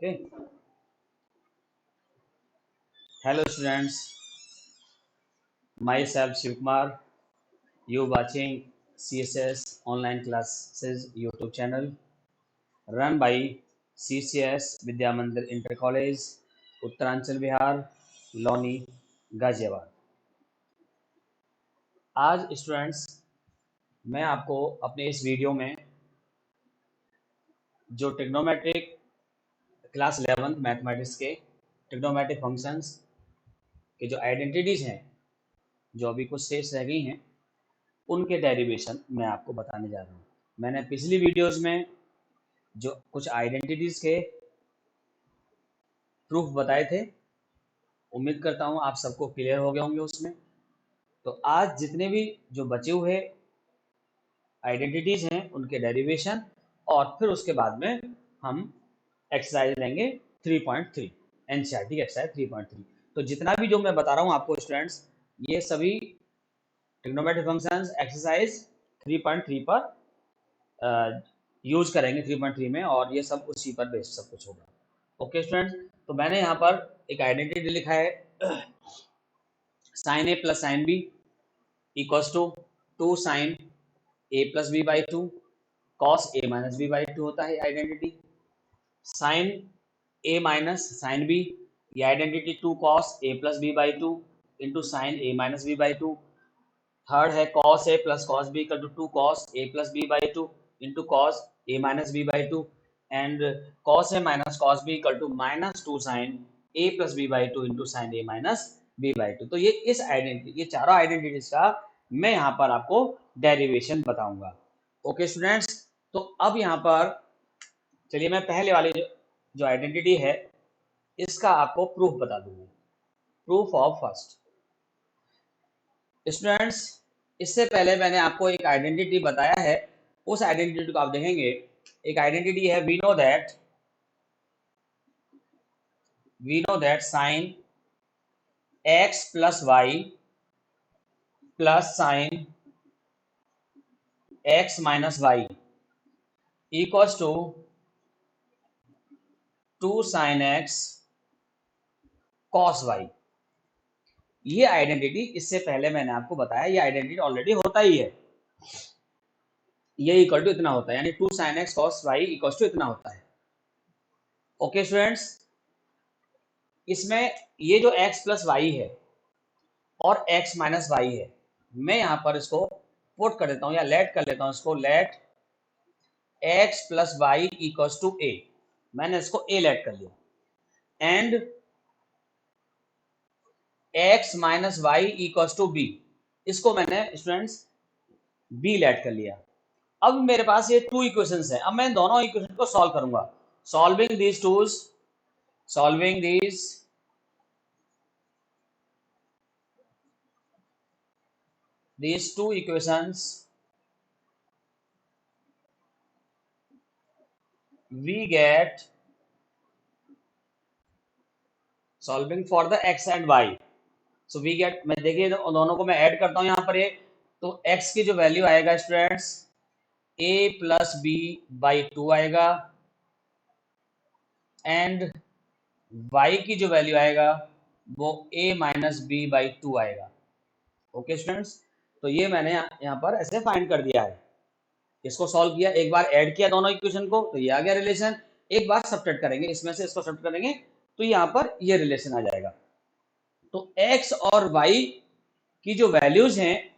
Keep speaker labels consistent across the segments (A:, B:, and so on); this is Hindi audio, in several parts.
A: Okay. Hello students, myself Shivkumar. You watching CSS online classes YouTube channel run by CCS Vidya Mandir Inter College, Uttaranchal Bihar, Loni, Ghaziabad. आज स्टूडेंट्स मैं आपको अपने इस वीडियो में जो ट्रिग्नोमेट्रिक क्लास 11 मैथमेटिक्स के ट्रिग्नोमेट्रिक फंक्शंस के जो आइडेंटिटीज हैं, जो अभी कुछ शेष रह गई हैं, उनके डेरिवेशन मैं आपको बताने जा रहा हूँ। मैंने पिछली वीडियोस में जो कुछ आइडेंटिटीज के प्रूफ बताए थे, उम्मीद करता हूँ आप सबको क्लियर हो गए होंगे उसमें। तो आज जितने भी जो बचे हुए आइडेंटिटीज हैं उनके डेरिवेशन, और फिर उसके बाद में हम एक्सरसाइज लेंगे 3.3 एनसीईआरटी एक्सरसाइज 3.3। तो जितना भी जो मैं बता रहा हूँ आपको स्टूडेंट्स, ये सभी ट्रिग्नोमेट्रिक फंक्शंस एक्सरसाइज 3.3 पर यूज करेंगे 3.3 में, और ये सब उसी पर बेस्ड सब कुछ होगा। ओके स्टूडेंट्स, तो मैंने यहाँ पर एक आइडेंटिटी लिखा है, sine A plus sine B equals to 2 sine A plus B by 2 cos A minus B by 2 होता है आइडेंटिटी। साइन ए माइनस साइन बी, ये identity 2 cos a plus B by 2 into sine A minus B by 2। Third है cos a plus cos B equal to 2 cos a plus B by 2 into cos A minus B by 2, and cos A minus cos B equal to minus 2 sine A plus B by 2 into sine A minus B by 2। तो ये इस आइडेंटिटी, ये चारों आइडेंटिटीज का मैं यहाँ पर आपको डेरिवेशन बताऊंगा। ओके स्टूडेंट्स, तो अब यहाँ पर चलिए मैं पहले वाली जो आइडेंटिटी है इसका आपको प्रूफ बता दूंगा। Proof of first. स्टूडेंट्स, इससे पहले मैंने आपको एक आइडेंटिटी बताया है, उस आइडेंटिटी को आप देखेंगे। एक आइडेंटिटी है we know that sine x plus y plus sine x minus y equals to 2 sine x cos y. ये आइडेंटिटी इससे पहले मैंने आपको बताया, ये आइडेंटिटी ऑलरेडी होता ही है, ये इक्वल टू इतना होता है, यानी 2 sine x cos y equal to इतना होता है। ओके स्टूडेंट्स, इसमें ये जो x प्लस वाई है और x माइनस वाई है, मैं यहां पर इसको पुट कर देता हूं या लेट कर लेता हूं इसको, let x plus y equals to a। मैंने इसको a लेट कर लिया, and x minus y equals to b, इसको मैंने स्टूडेंट्स b लेट कर लिया। अब मेरे पास ये 2 इक्वेशंस हैं, अब मैं दोनों इक्वेशन को सॉल्व करूंगा। Solving these tools, solving these two equations, we get solving for the x and y, so we get, मैं देखिए दोनों को मैं ऐड करता हूं यहां पर, ये तो x की जो वैल्यू आएगा students a plus B by 2 आएगा, एंड y की जो वैल्यू आएगा वो a माइनस बी बाई 2 आएगा। ओके स्टूडेंट्स, तो ये मैंने यहाँ पर ऐसे फाइंड कर दिया है। इसको सॉल्व किया, एक बार ऐड किया दोनों इक्वेशन को तो ये आ गया रिलेशन, एक बार सब्ट्रैक्ट करेंगे, इसमें से इसको सब्ट्रैक्ट करेंगे तो यहाँ पर ये रिलेशन आ जाएगा। तो x और y की जो वैल्यूज हैं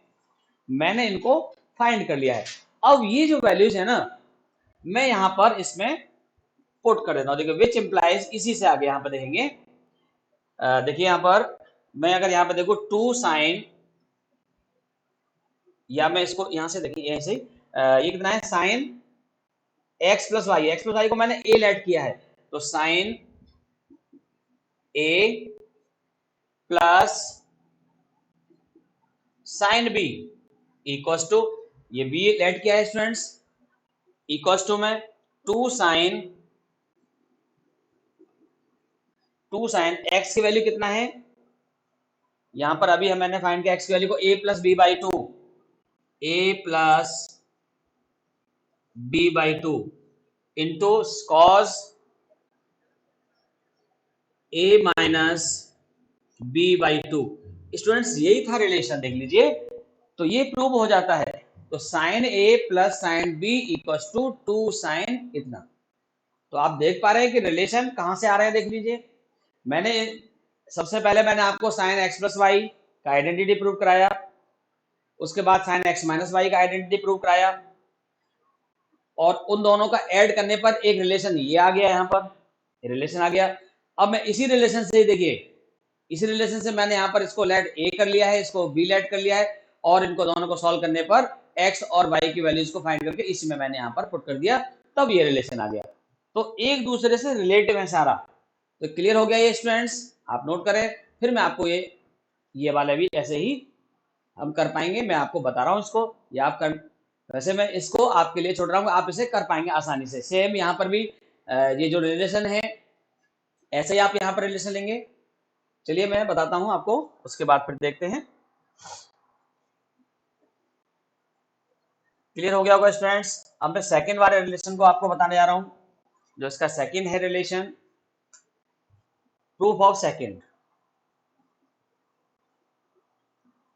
A: मैंने इनको फाइंड कर लिया है। अब ये जो वैल्यूज है ना, मैं यहां पर इसमें पुट कर देता हूं। देखिए विच इंप्लाइज, इसी से आगे यहां पर देखेंगे, देखिए यहां पर मैं अगर यहां पर देखो 2 साइन, या मैं इसको यहां से देखिए ऐसे ये कितना है, sine x plus y, x plus y को मैंने ए लेट किया है, तो sine A plus sine B equals to, ये बी लेट किया है स्टूडेंट्स, इक्वल्स टू में 2 साइन एक्स की वैल्यू कितना है, यहां पर अभी मैंने फाइंड किया एक्स की वैल्यू को a plus B by 2, a plus B by 2 into cos A minus B by two. Students यही था रिलेशन, देख लीजिए। तो ये प्रूव हो जाता है। तो sine A plus sine B equal to two sine इतना। तो आप देख पा रहे हैं कि रिलेशन कहां से आ रहे हैं, देख लीजिए। मैंने सबसे पहले मैंने आपको साइन एक्स प्लस वाई का आइडेंटिटी प्रूव कराया, उसके बाद साइन एक्स माइनस वाई का आइडेंटिटी प्रूव कराया, और उन दोनों का ऐड करने पर एक रिलेशन ये आ गया, यहाँ पर रिलेशन आ गया। अब मैं इसी रिलेशन से, देखिए इसी रिलेशन से मैंने यहाँ पर इसको लेट ए कर लिया है, इसको बी लेट कर लिया है, और इनको दोनों को सॉल्व करने पर एक्स और वाई की वैल्यूज को फाइंड करके इसमें मैंने यहाँ पर पुट कर दिया, तब ये रिलेशन आ गया। तो एक दूसरे से रिलेटिव है सारा। तो क्लियर हो गया ये स्टूडेंट्स, आप नोट करें। फिर मैं आपको ये वाला भी ऐसे ही हम कर पाएंगे, मैं आपको बता रहा हूँ इसको, या आप कर, वैसे मैं इसको आपके लिए छोड़ रहा हूँ, आप इसे कर पाएंगे आसानी से। सेम यहाँ पर भी ये जो रिलेशन है, ऐसे ही आप यहाँ पर रिलेशन लेंगे। चलिए मैं बताता हूँ आपको, उसके बाद फिर देखते हैं। क्लियर हो गया होगा स्टूडेंट्स। अब मैं सेकंड वाले रिलेशन को आपको बताने जा रहा हूँ, जो इसका सेकंड है relation, proof of second.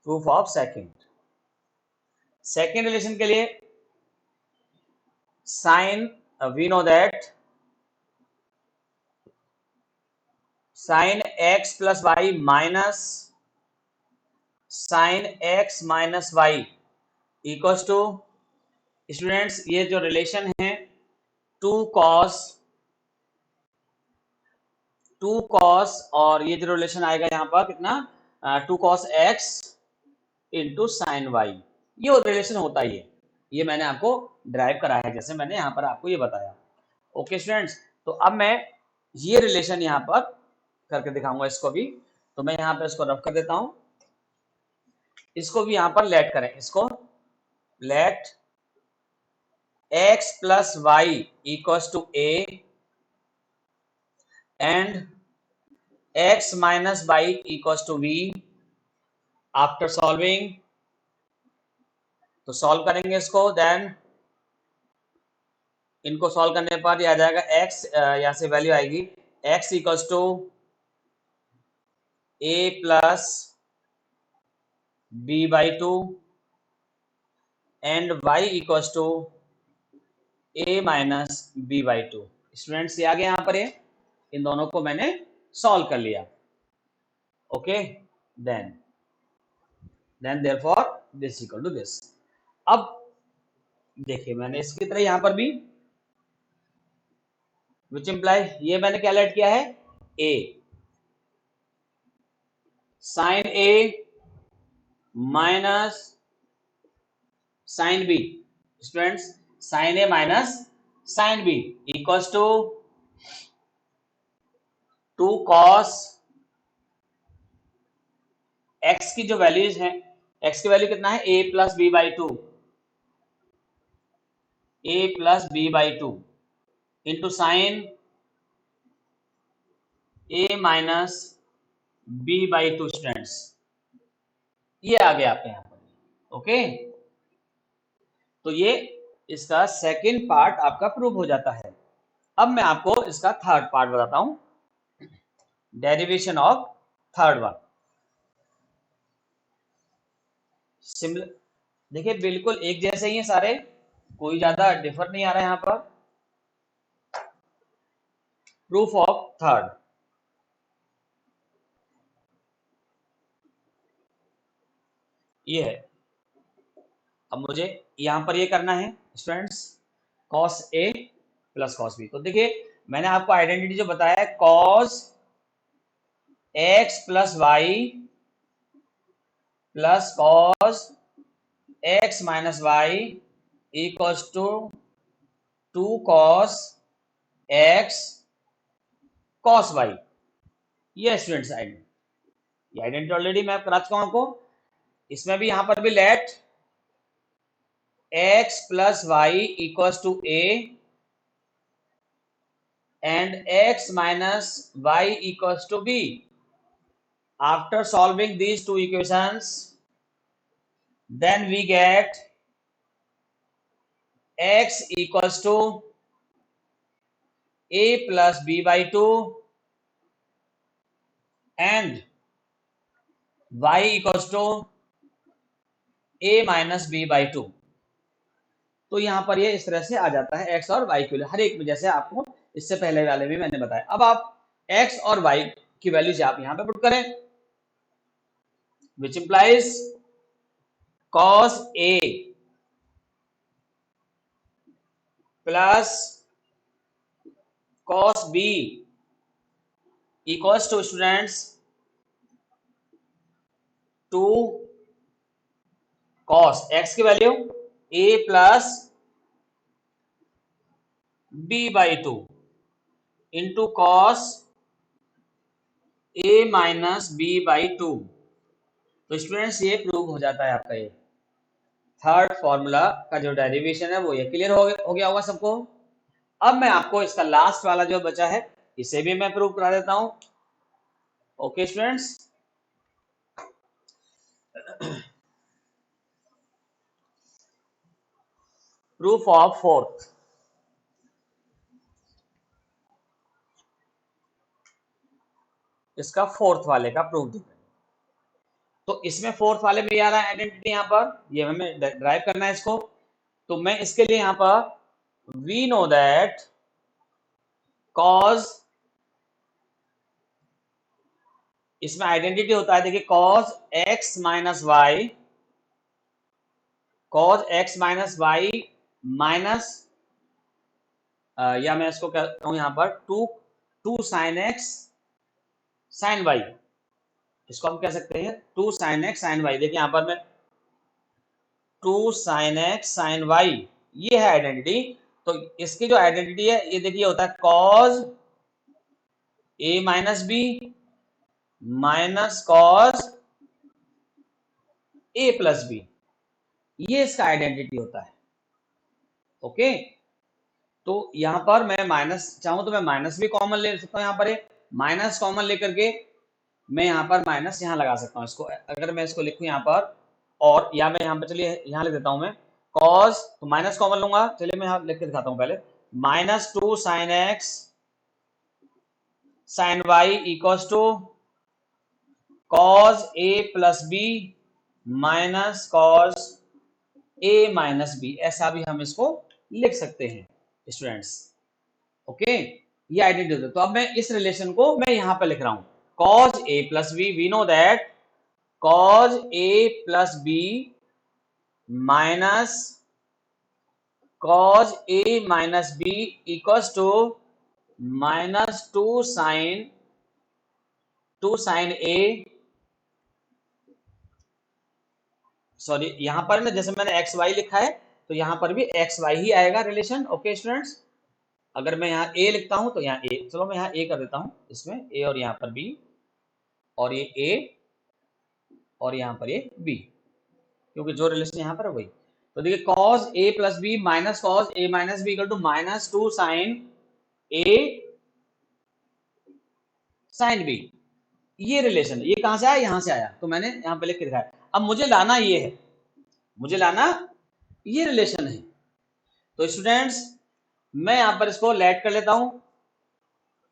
A: Proof of second, second relation के लिए sine, we know that sine x plus y minus sine x minus y equals to, students ये जो रिलेशन है, टू कॉस और ये जो रिलेशन आएगा यहाँ पर कितना, two cos x into sine y, ये रिलेशन होता ही है। ये मैंने आपको ड्राइव करा है, जैसे मैंने यहाँ पर आपको ये बताया। ओके स्टूडेंट्स, तो अब मैं ये रिलेशन यहाँ पर करके दिखाऊंगा इसको भी। तो मैं यहाँ पे इसको रफ कर देता हूँ, इसको भी यहाँ पर लेट करें, इसको let x plus y equals to a and x minus y equals to v। After solving, तो सॉल्व करेंगे इसको, देन इनको सॉल्व करने पर यह आ जाएगा x, यहां से वैल्यू आएगी x equals to a plus B by two and y equals to a minus B by two. Students ये आ गया यहाँ पर, ये इन दोनों को मैंने सॉल्व कर लिया। Okay, then therefore this equal to this. अब देखिए मैंने इसकी तरह यहां पर भी, विच इंप्लाई, ये मैंने क्या लेट किया है, a sine a minus sine b। Students sine a minus sine b equals to two cos x की जो वैल्यूज हैं, x की वैल्यू कितना है, a plus B by two, a plus B by two into sine a minus b by two. Students ये आ गया आपके यहाँ पर। ओके, तो ये इसका सेकंड पार्ट आपका प्रूव हो जाता है। अब मैं आपको इसका थर्ड पार्ट बताता हूं, derivation of third one. Similar, देखिए बिल्कुल एक जैसे ही हैं सारे, कोई ज्यादा डिफर नहीं आ रहा है यहां पर। प्रूफ ऑफ थर्ड, ये है। अब मुझे यहां पर ये करना है students, cos a plus cos b. तो देखिए मैंने आपको आइडेंटिटी जो बताया है, cos x plus y plus cos x minus y equals to two cos x cos y. ये स्टूडेंट्स आइडेंटिटी, ये आइडेंटिटी ऑलरेडी मैं करा चुका हूं आपको। इसमें भी यहां पर भी let x plus y equals to a and x minus y equals to b. After solving these two equations, then we get x equals to a plus b by 2 and y equals to a minus B by two. तो यहाँ पर ये इस तरह से आ जाता है x और y के लिए हर एक में, जैसे आपको इससे पहले वाले में मैंने बताया। अब आप x और y की वैल्यूज आप यहाँ पे पुट करें, which implies cos a plus cos b equals to students two cos x की value a plus b by two into cos a minus B by two. तो स्टूडेंट्स ये प्रूव हो जाता है आपका ये थर्ड फॉर्मूला का जो डेरिवेशन है वो ये क्लियर हो गया होगा सबको। अब मैं आपको इसका लास्ट वाला जो बचा है इसे भी मैं प्रूव करा देता हूं। Okay students, proof of fourth. इसका फोर्थ वाले का प्रूफ दिखा, तो इसमें फोर्थ वाले में आ रहा है आइडेंटिटी, यहां पर ये हमें ड्राइव करना है इसको। तो मैं इसके लिए यहां पर वी नो दैट कॉज, इसमें आइडेंटिटी होता है देखिए cos x minus y, cos x minus y minus, या मैं इसको कहता हूं यहां पर two sine x sine y, इसको हम कह सकते हैं two sine x sine y. देखिए यहां पर मैं two sine x sine y, ये है आइडेंटिटी। तो इसकी जो आइडेंटिटी है ये देखिए होता है cause a minus B minus cos a plus B, ये इसका आइडेंटिटी होता है। ओके, तो यहां पर मैं माइनस चाहूं तो मैं माइनस भी कॉमन ले सकता हूं, यहां पर माइनस कॉमन लेकर के मैं यहां पर माइनस यहां लगा सकता हूं। इसको अगर मैं इसको लिखूं यहां पर, और या मैं यहां पर चलिए यहां लिख देता हूं मैं कॉस, तो माइनस कॉमन लूंगा, चलिए मैं यहां लिख के दिखाता हूं पहले, minus two sine x sine y equals to cos a plus b minus cos A minus b, ऐसा भी हम इसको लिख सकते हैं स्टूडेंट्स। ओके, ये आइडेंटिटी होता है। तो अब मैं इस रिलेशन को मैं यहां पर लिख रहा हूं cos a plus b, we know that cos a plus b minus cos a minus b equals to minus two sine a, sorry यहां पर ना जैसे मैंने एक्स वाई लिखा है तो यहां पर भी एक्स वाई ही आएगा रिलेशन। ओके स्टूडेंट्स, अगर मैं यहाँ ए लिखता हूं तो यहाँ ए, चलो मैं यहाँ ए कर देता हूं, इसमें ए और यहाँ पर बी, और ये ए और यहाँ पर ये बी, क्योंकि जो रिलेशन यहाँ पर है वही। तो देखिए cos a plus b minus cos A minus b equal to minus two sine a sine b, ये रिलेशन ये कहां से आया, यहां से आया, तो मैंने यहाँ पे लिख के दिखाया। अब मुझे लाना ये है, मुझे लाना ये रिलेशन है। तो स्टूडेंट्स मैं यहां पर इसको लेट कर लेता हूं,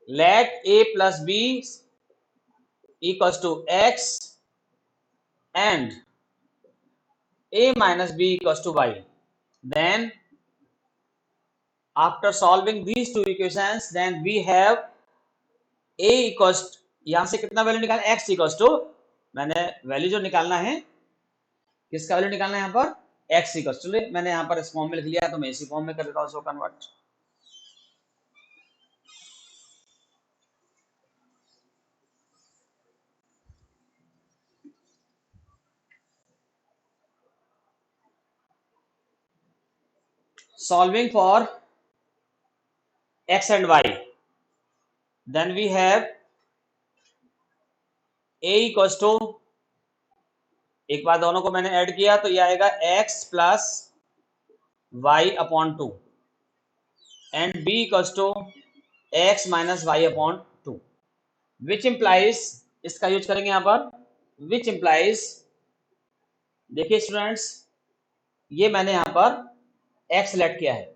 A: let a plus b equals to x and a minus b equals to y, then after solving these two equations then we have a equals, यहां से कितना वैल्यू निकालना, x इक्वल्स टू, मैंने वैल्यू जो निकालना है किसका वैल्यू निकालना है यहाँ पर x इक्वल्स टू, मैंने यहाँ पर इस फॉर्म में लिख लिया तो मैं इसी फॉर्म में कर देता हूं इसको convert. solving for x and y, then we have a equals to, एक बार दोनों को मैंने ऐड किया तो ये आएगा x plus y upon two and b equals to x minus y upon two, which implies, इसका यूज करेंगे यहां पर, विच इंप्लाइज, देखिए स्टूडेंट्स ये मैंने यहां पर x लेट किया है,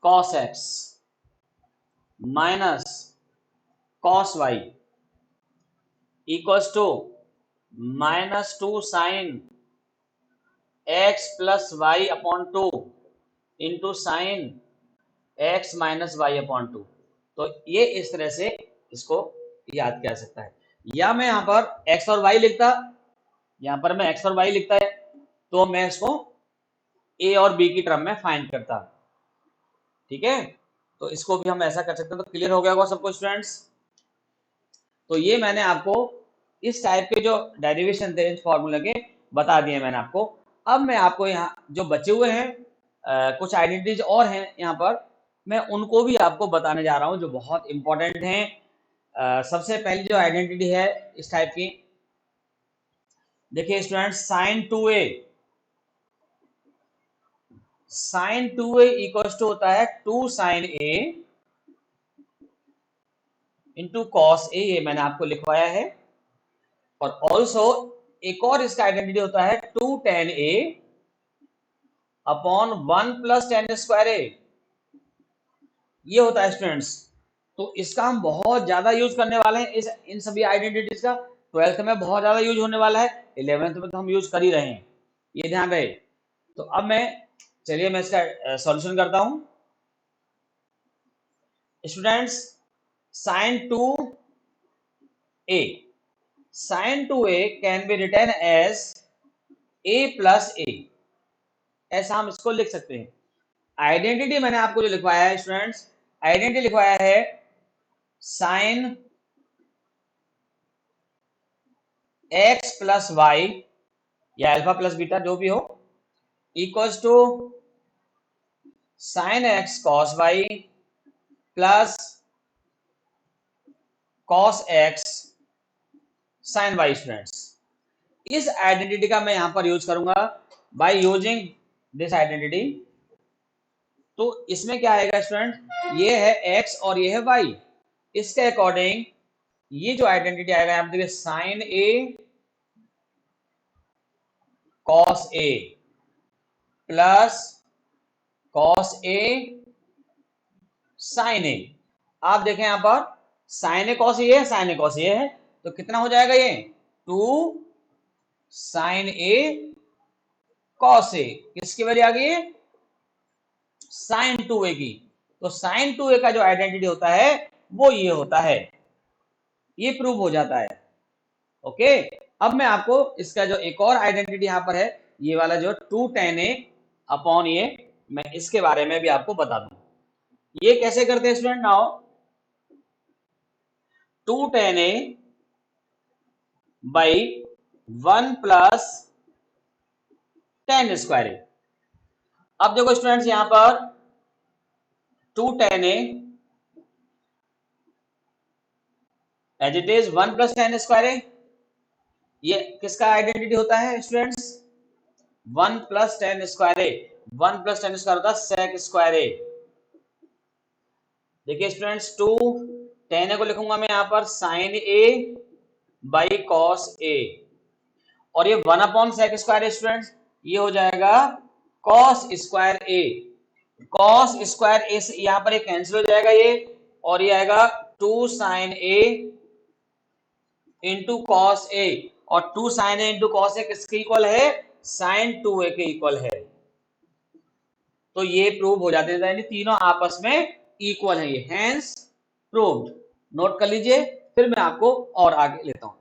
A: cos x minus cos y equals to -2 sine x plus y upon 2 into sine x minus y upon 2। तो ये इस तरह से इसको याद किया जा सकता है। या मैं यहां पर x और y लिखता, यहां पर मैं x और y लिखता है तो मैं इसको a और b की टर्म में फाइंड करता। ठीक है, तो इसको भी हम ऐसा कर सकते हैं। तो क्लियर हो गया होगा सबको स्टूडेंट्स। तो ये मैंने आपको इस टाइप के जो डेरिवेशन थे इस फॉर्मूला के बता दिए मैंने आपको। अब मैं आपको यहाँ जो बचे हुए हैं कुछ आइडेंटिटीज और हैं यहाँ पर, मैं उनको भी आपको बताने जा रहा हूँ जो बहुत इंपॉर्टेंट हैं। सबसे पहली जो आइडेंटिटी है इस टाइप की, देखिए students, sine 2a equals to होता है 2 sine a into cos a, ये मैंने आपको लिखवाया है। और ऑल्सो एक और इसका आइडेंटिटी होता है 2 tan a upon 1 plus ten square a, ये होता है स्टूडेंट्स। तो इसका हम बहुत ज्यादा यूज करने वाले हैं, इन सभी आइडेंटिटीज का 12th में बहुत ज्यादा यूज होने वाला है, 11th में तो हम यूज कर ही रहे हैं, ये ध्यान रहे। तो अब मैं चलिए मैं इसका सॉल्यूशन करता हूं students. Sine 2a can be written as a plus a, ऐसा हम इसको लिख सकते हैं। आइडेंटिटी मैंने आपको जो लिखवाया है स्टूडेंट्स, आइडेंटिटी लिखवाया है साइन x प्लस वाई या अल्फा प्लस बीटा जो भी हो, equals to sine x cos y plus cos x sine y. Students, इस आइडेंटिटी का मैं यहां पर यूज करूंगा बाय यूजिंग दिस आइडेंटिटी। तो इसमें क्या आएगा स्टूडेंट, ये है x और ये है y, इसके अकॉर्डिंग ये जो आइडेंटिटी आएगा आप देखिए sine a cos a plus cos a sine a। आप देखें यहां पर साइन ए कॉस ए है, साइन ए कॉस ए है, तो कितना हो जाएगा ये 2 साइन ए कॉस ए, किसकी वजह आ गई साइन 2a की। तो साइन 2a का जो आइडेंटिटी होता है वो ये होता है, ये प्रूव हो जाता है। ओके, अब मैं आपको इसका जो एक और आइडेंटिटी यहां पर है, ये वाला जो 2 tan a अपॉन ये, मैं इसके बारे में भी आपको बता दूं। ये कैसे करते हैं student, now 2 tan a by 1 plus tan square ए। अब देखो स्टूडेंट्स यहां पर 2 tan a as it is 1 plus tan square a, ये किसका आइडेंटिटी होता है students 1 plus tan square a. 1 plus tan square होता है sec स्क्वायर ए। देखिए स्टूडेंट्स 2 tan a को लिखूंगा मैं यहां पर sin a by cos a, और ये 1 अपॉन sec स्क्वायर स्टूडेंट्स ये हो जाएगा cos square a। cos square a से यहां पर ये कैंसिल हो जाएगा ये, और ये आएगा 2 sin a इंटू कॉस ए, और 2 sin a इंटू कॉस ए किसके इक्वल है sin 2a के इक्वल है। तो ये प्रूव हो जाते हैं, यानी तीनों आपस में इक्वल है, ये हेंस प्रूव्ड। नोट कर लीजिए, फिर मैं आपको और आगे लेता हूं।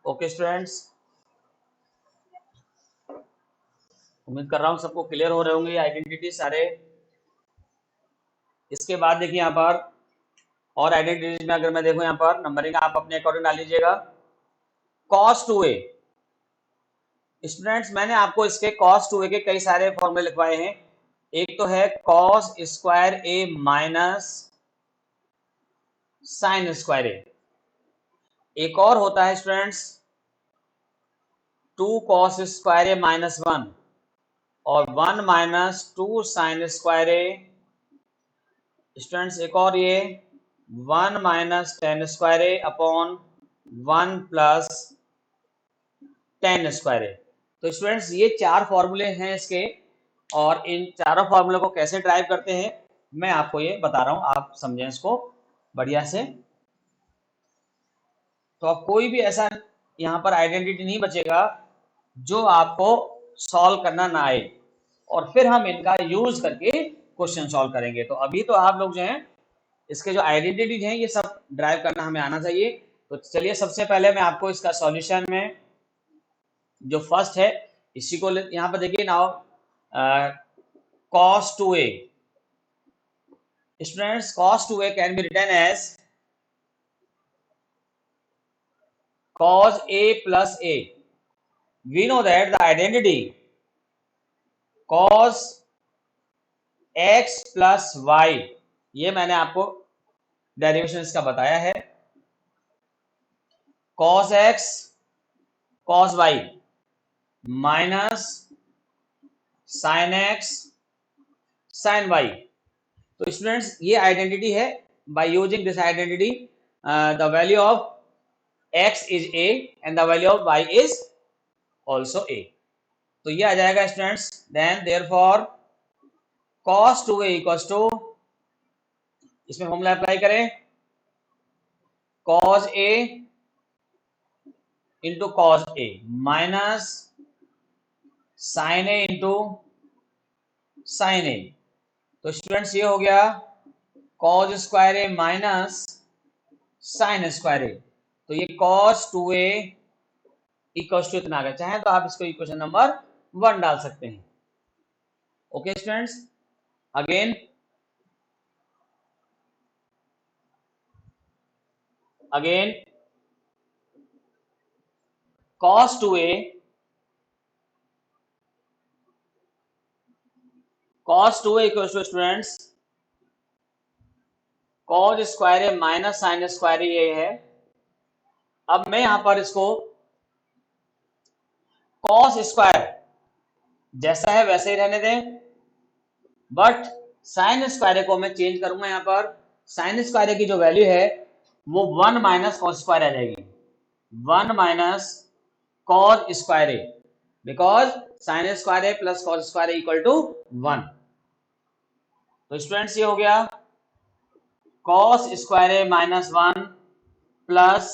A: ओके स्टूडेंट्स, उम्मीद कर रहा हूं सबको क्लियर हो रहे होंगे ये आइडेंटिटी सारे। इसके बाद देखिए यहां पर और आइडेंटिटीज में अगर मैं देखूं यहां पर नंबरिंग आप अपने अकॉर्डिंग डाल लीजिएगा। cos 2a स्टूडेंट्स, मैंने आपको इसके cos 2a के कई सारे फॉर्मूले लिखवाए हैं। एक तो है cos square a minus sine square A, एक और होता है स्टूडेंट्स 2 cos स्क्वायर ए माइनस 1, और 1 minus 2 sine square A. Students एक और ये 1 minus ten square A upon 1 plus ten square A. तो स्टूडेंट्स ये चार फॉर्मूले हैं इसके, और इन चारों फॉर्मूले को कैसे ड्राइव करते हैं मैं आपको ये बता रहा हूं, आप समझें इसको बढ़िया से। तो अब कोई भी ऐसा यहाँ पर आइडेंटिटी नहीं बचेगा जो आपको सॉल्व करना ना आए, और फिर हम इनका यूज करके क्वेश्चन सॉल्व करेंगे। तो अभी तो आप लोग जो हैं इसके जो आइडेंटिटीज हैं ये सब ड्राइव करना हमें आना चाहिए। तो चलिए सबसे पहले मैं आपको इसका सॉल्यूशन में जो फर्स्ट है इसी को यहाँ पर देखिए now cos 2a, students cos 2a can be written as cos a plus a. We know that the identity cos x plus y, ये मैंने आपको डेरिवेशन इसका बताया है, cos x cos y minus sin x sin y। तो स्टूडेंट्स ये आइडेंटिटी है, by using this identity the value of x is a and the value of y is also a। तो ये आ जाएगा students, then therefore cos 2a equals to, इसमें फॉर्मूला अप्लाई करें, cos a into cos a minus sin a into sin a। तो स्टूडेंट्स ये हो गया cos square a minus sin square a। तो ये cos 2a इक्वल्स टू इतना आ गया। चाहे तो आप इसको इक्वेशन नंबर 1 डाल सकते हैं। Okay students, again cos 2a equals to students cos square A minus sine square ये है। अब मैं यहां पर इसको cos स्क्वायर जैसा है वैसे ही रहने दें, बट साइन स्क्वायर को मैं चेंज करूंगा। यहां पर साइन स्क्वायर की जो वैल्यू है वो 1 माइनस कॉस स्क्वायर आ जाएगी, 1 minus cos square a, because sine square a plus cos square equal to 1। तो स्टूडेंट्स ये हो गया cos square A minus 1 plus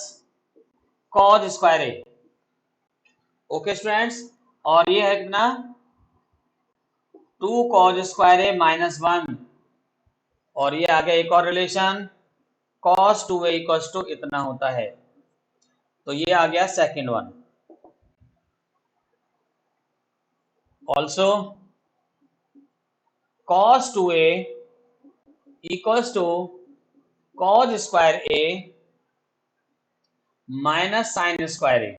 A: cos square a. Okay students, और ये है कितना 2 cos स्क्वायर ए माइनस 1, और ये आ गया एक और relation cos 2a equals to इतना होता है। तो ये आ गया second one. Also cos 2a equals to cos square A minus sine square ए।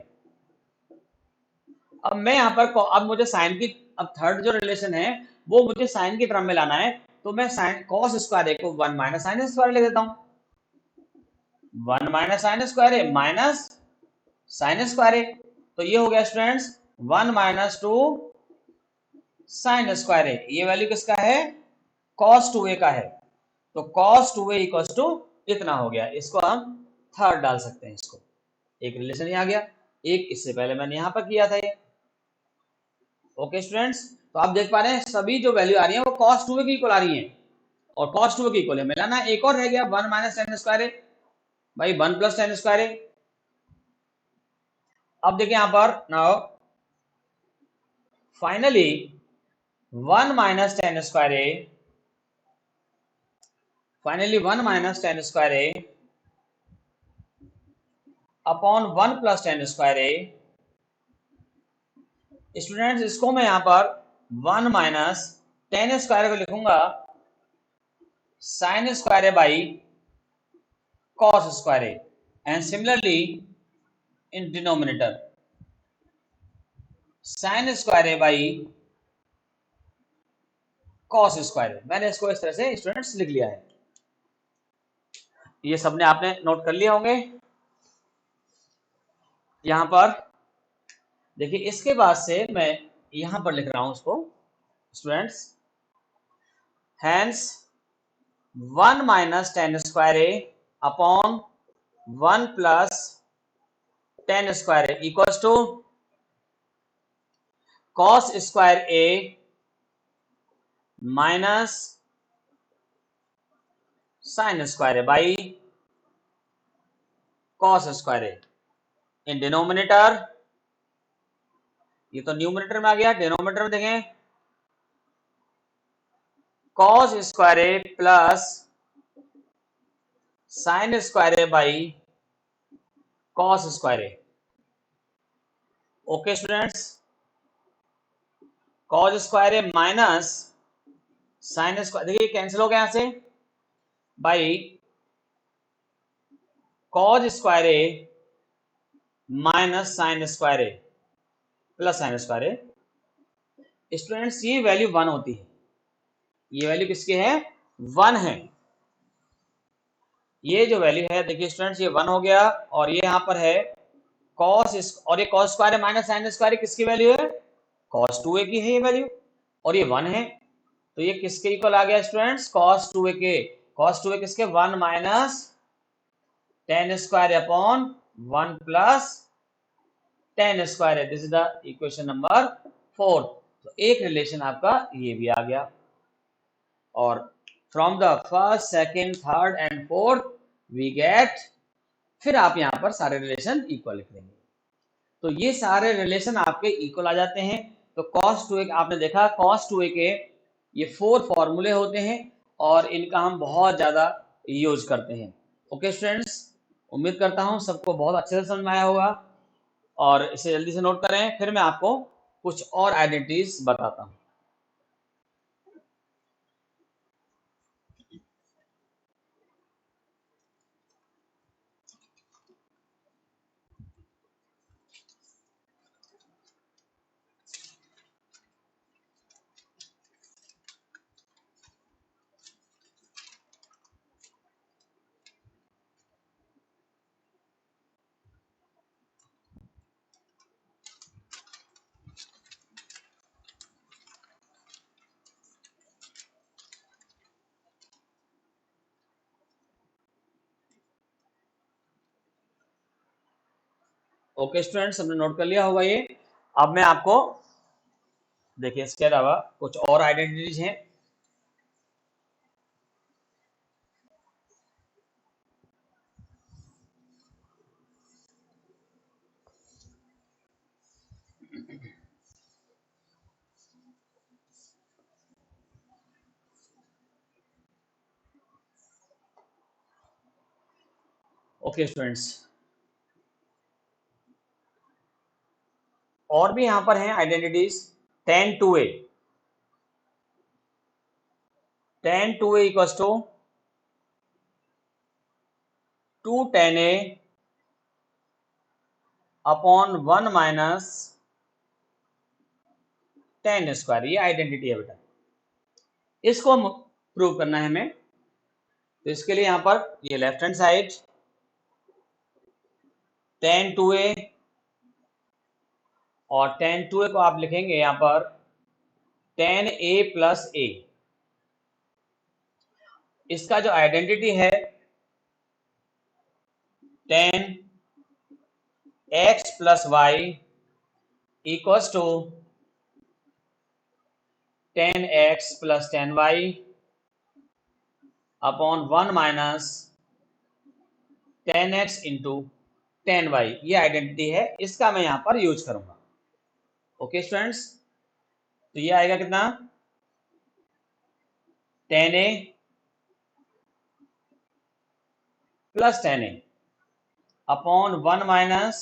A: अब मैं यहां पर अब मुझे साइन की, अब थर्ड जो रिलेशन है वो मुझे साइन की टर्म में लाना है, तो मैं साइन cos स्क्वायर ए को 1 माइनस साइन स्क्वायर ले देता हूं, 1 minus sine square A minus sine square A. तो ये हो गया students 1 minus 2 sine square a. ये वैल्यू किसका है cos 2a का है। तो cos 2a इक्वल्स टू इतना हो गया। इसको हम थर्ड डाल सकते हैं, इसको एक रिलेशन ही आ गया, एक इससे पहले मैंने यहां पर किया था ये। ओके स्टूडेंट्स, तो आप देख पा रहे हैं सभी जो वैल्यू आ रही है वो cos 2a की इक्वल आ रही है, और cos 2a की इक्वल है। मिलाना एक और रह गया 1 माइनस टेन स्क्वायर ए भाई 1 प्लस टेन स्क्वायर ए। अब देखिए यहां पर now finally 1 minus ten square A, finally 1 minus ten square A upon 1 plus ten square A. Students इसको मैं यहां पर 1 माइनस टेन स्क्वायर को लिखूंगा sine square A by cos square A, and similarly in denominator sine square A by cos square A. मैंने इसको इस तरह से स्टूडेंट्स लिख लिया है। ये सबने आपने नोट कर लिए होंगे। यहां पर देखिए इसके बाद से मैं यहां पर लिख रहा हूं उसको students, hence 1 minus ten square A upon 1 plus ten square a equals to cos square A minus sine square A by cos square a in denominator, ये तो न्यूमिनेटर में आ गया, डिनोमिनेटर में देखें cos square a plus sine square A by cos square a. Okay students, cos square A minus sine square, देखिए कैंसिल हो गया यहां से, by cos square A minus sine square a plus sine square A. Students ये वैल्यू 1 होती है, ये वैल्यू किसकी है, 1 है। ये जो वैल्यू है देखिए स्टूडेंट्स ये 1 हो गया, और ये यहां पर है कॉस, और ये कॉस स्क्वायर है माइनस साइन स्क्वायर किसकी वैल्यू है, कॉस 2a की है ये वैल्यू, और ये 1 है, तो ये किसके इक्वल आ गया स्टूडेंट्स, कॉस 2a के। कॉस 2a किसके, 1 minus ten square upon 1 plus ten square है। This is the equation number 4। तो एक रिलेशन आपका ये भी आ गया, और from the first second third and fourth we get, फिर आप यहां पर सारे रिलेशन इक्वल लिख देंगे, तो ये सारे रिलेशन आपके इक्वल आ जाते हैं। तो cos 2a आपने देखा, cos 2a के ये 4 फॉर्मूले होते हैं, और इनका हम बहुत ज्यादा यूज करते हैं। ओके स्टूडेंट्स, उम्मीद करता हूं सबको बहुत अच्छे से समझ में आया होगा, और इसे जल्दी से नोट करें, फिर मैं आपको कुछ और आइडेंटिटीज बताता हूं। ओके स्टूडेंट्स, हमने नोट कर लिया होगा ये। अब मैं आपको देखिए इसके अलावा कुछ और आइडेंटिटीज हैं। ओके स्टूडेंट्स, और भी यहां पर हैं identities. tan 2a, tan 2a equals to 2 tan a upon 1 minus tan square, ये आइडेंटिटी है बेटा, इसको हम प्रूव करना है हमें। तो इसके लिए यहां पर ये left hand side tan 2a, और tan 2a को आप लिखेंगे यहां पर tan a प्लस a। इसका जो आइडेंटिटी है tan x plus y equals to tan x plus tan y upon 1 minus tan x into tan y, ये आइडेंटिटी है, इसका मैं यहां पर यूज करूंगा। ओके स्टूडेंट्स, तो ये आएगा कितना, tan a plus tan a upon 1 minus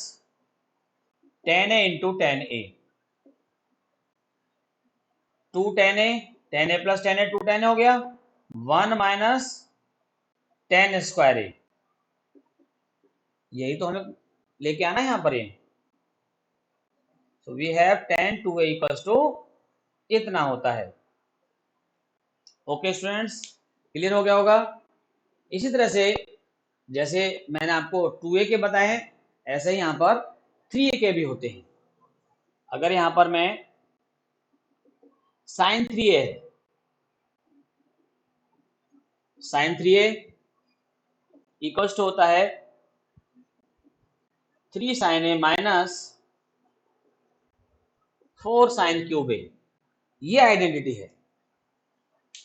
A: tan a into tan a, 2 tan a plus tan a 2 tan a हो गया, 1 माइनस tan स्क्वायर a, यही तो हमें लेके आना है यहां पर ये। So we have tan 2a equals to इतना होता है। ओके स्टूडेंट्स, क्लियर हो गया होगा। इसी तरह से जैसे मैंने आपको 2a के बताए हैं, ऐसे ही यहां पर 3a के भी होते हैं। अगर यहां पर मैं sin 3a है, sin 3a इक्वल्स टू होता है 3 sin a minus 4 sin cube a। ये आइडेंटिटी है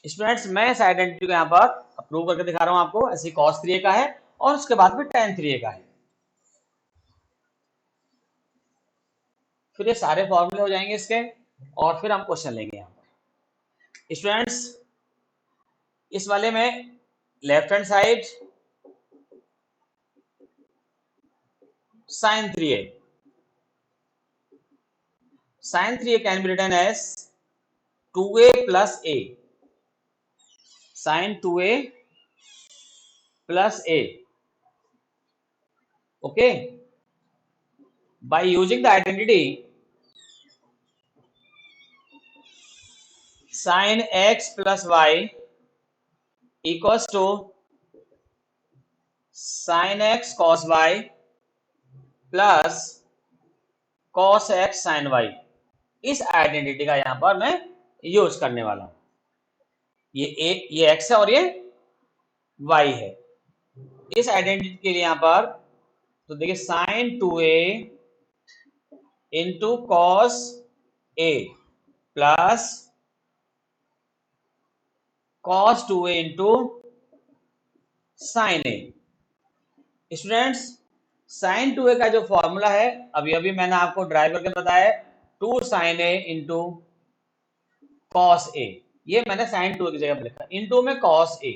A: स्टूडेंट्स। मैं इस आइडेंटिटी को यहाँ पर प्रूव करके दिखा रहा हूँ आपको। ऐसी cos 3a का है और उसके बाद में tan 3a का है। फिर ये सारे फॉर्मूले हो जाएंगे इसके और फिर हम क्वेश्चन लेंगे यहाँ पर। स्टूडेंट्स इस वाले में left hand side sin 3a, sin 3a can be written as 2a plus a, sin 2a plus a, okay, by using the identity sin x plus y equals to sin x cos y plus cos x sin y। इस आइडेंटिटी का यहां पर मैं यूज करने वाला हूं। ये x है और ये y है। इस आइडेंटिटी के लिए यहां पर तो देखिए sin 2a into cos a plus cos 2a into sin a। Students sin 2a का जो फॉर्मूला है अभी अभी मैंने आपको ड्राइव करके बताया, 2 sin a into cos a। ये मैंने sin 2a की जगह पर लिखा, इंटू में cos a,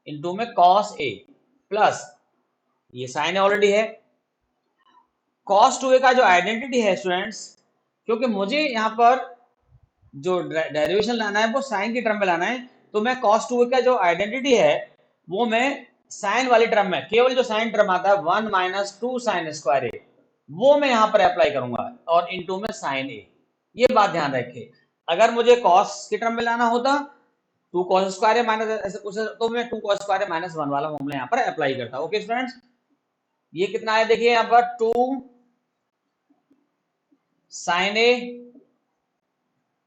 A: इंटू में cos a प्लस ये sin ऑलरेडी है। cos 2a का जो आइडेंटिटी है स्टूडेंट्स, क्योंकि मुझे यहाँ पर जो डेरिवेशन लाना है वो साइन की टर्म में लाना है, तो मैं cos 2a का जो आइडेंटिटी है वो मैं साइन वाली टर्म में, केवल जो साइन टर्म आता है 1 माइनस 2 साइन स्क्वायर ए, वो मैं यहां पर अप्लाई करूंगा और इनटू में साइन ए। ये बात ध्यान रखिए। अगर मुझे cos की टर्म में लाना होता 2 cos स्क्वायर ए माइनस ऐसे कुछ, तो मैं 2 cos स्क्वायर ए माइनस 1 वाला फॉर्मूला यहां पर अप्लाई करता। ओके स्टूडेंट्स, ये कितना है देखिए यहां पर 2 sine A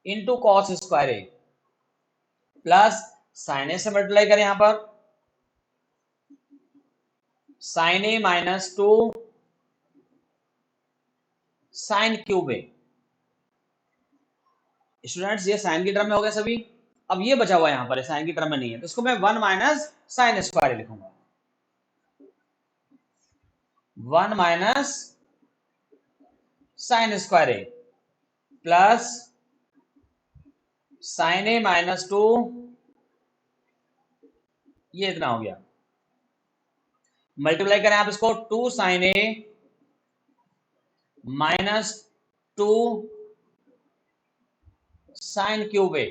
A: into cos square a plus sign ए से मल्टीप्लाई करें यहां पर साइन ए माइनस 2 साइन क्यूब ए। स्टूडेंट्स ये साइन की टर्म में हो गया सभी। अब ये बचा हुआ यहां पर साइन की टर्म में नहीं है, तो इसको मैं 1 माइनस साइन स्क्वायर लिखूंगा, 1 minus sine square a plus sign A minus 2, ये इतना हो गया। मल्टीप्लाई करें आप इसको 2 साइन ए माइनस 2 साइन क्यूब ए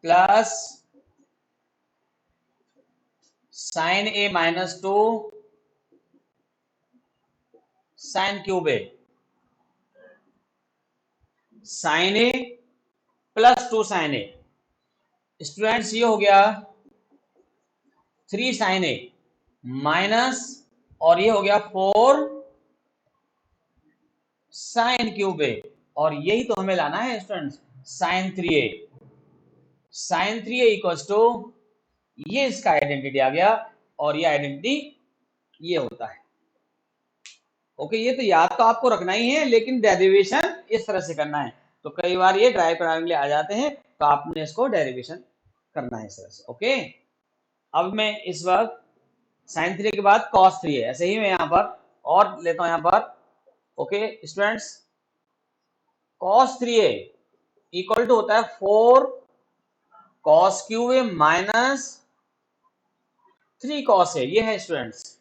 A: प्लस साइन ए माइनस 2 साइन क्यूब ए, साइन ए प्लस 2 साइन ए। स्टूडेंट्स ये हो गया 3 साइन ए माइनस, और ये हो गया 4 साइन क्यूब ए, और यही तो हमें लाना है students sine 3a। Sine 3a equals to ये इसका आइडेंटिटी आ गया, और ये आइडेंटिटी ये होता है। ओके, ये तो याद तो आपको रखना ही है, लेकिन डेरिवेशन इस तरह से करना है। तो कई बार ये ड्राइव कराने के लिए आ जाते हैं, तो आपने इसको डेरिवेशन करना है इस तरह से। ओके, अब मैं इस वक्त साइन 3 के बाद कॉस 3 है, ऐसे ही मैं यहाँ पर और लेता हूँ यहाँ पर। Okay students, cos 3a equal to होता है 4 cos cube a minus 3 cos a. ये है स्टूडेंट्स,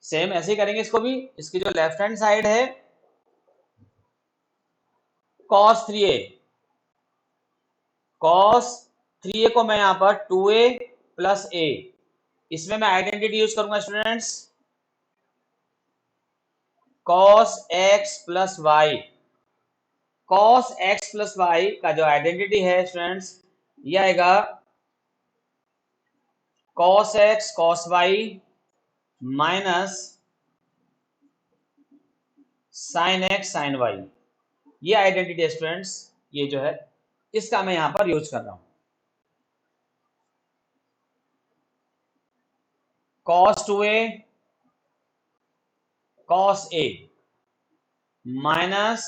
A: सेम ऐसे ही करेंगे इसको भी। इसकी जो लेफ्ट हैंड साइड है cos 3a, cos 3a को मैं यहां पर 2a प्लस a, इसमें मैं आइडेंटिटी यूज करूंगा students cos x plus y. cos x plus y का जो आइडेंटिटी है स्टूडेंट्स ये आएगा cos x cos y minus sin x sin y। ये आइडेंटिटी है स्टूडेंट्स, ये जो है इसका मैं यहां पर यूज कर रहा हूं। Cos 2a cos a minus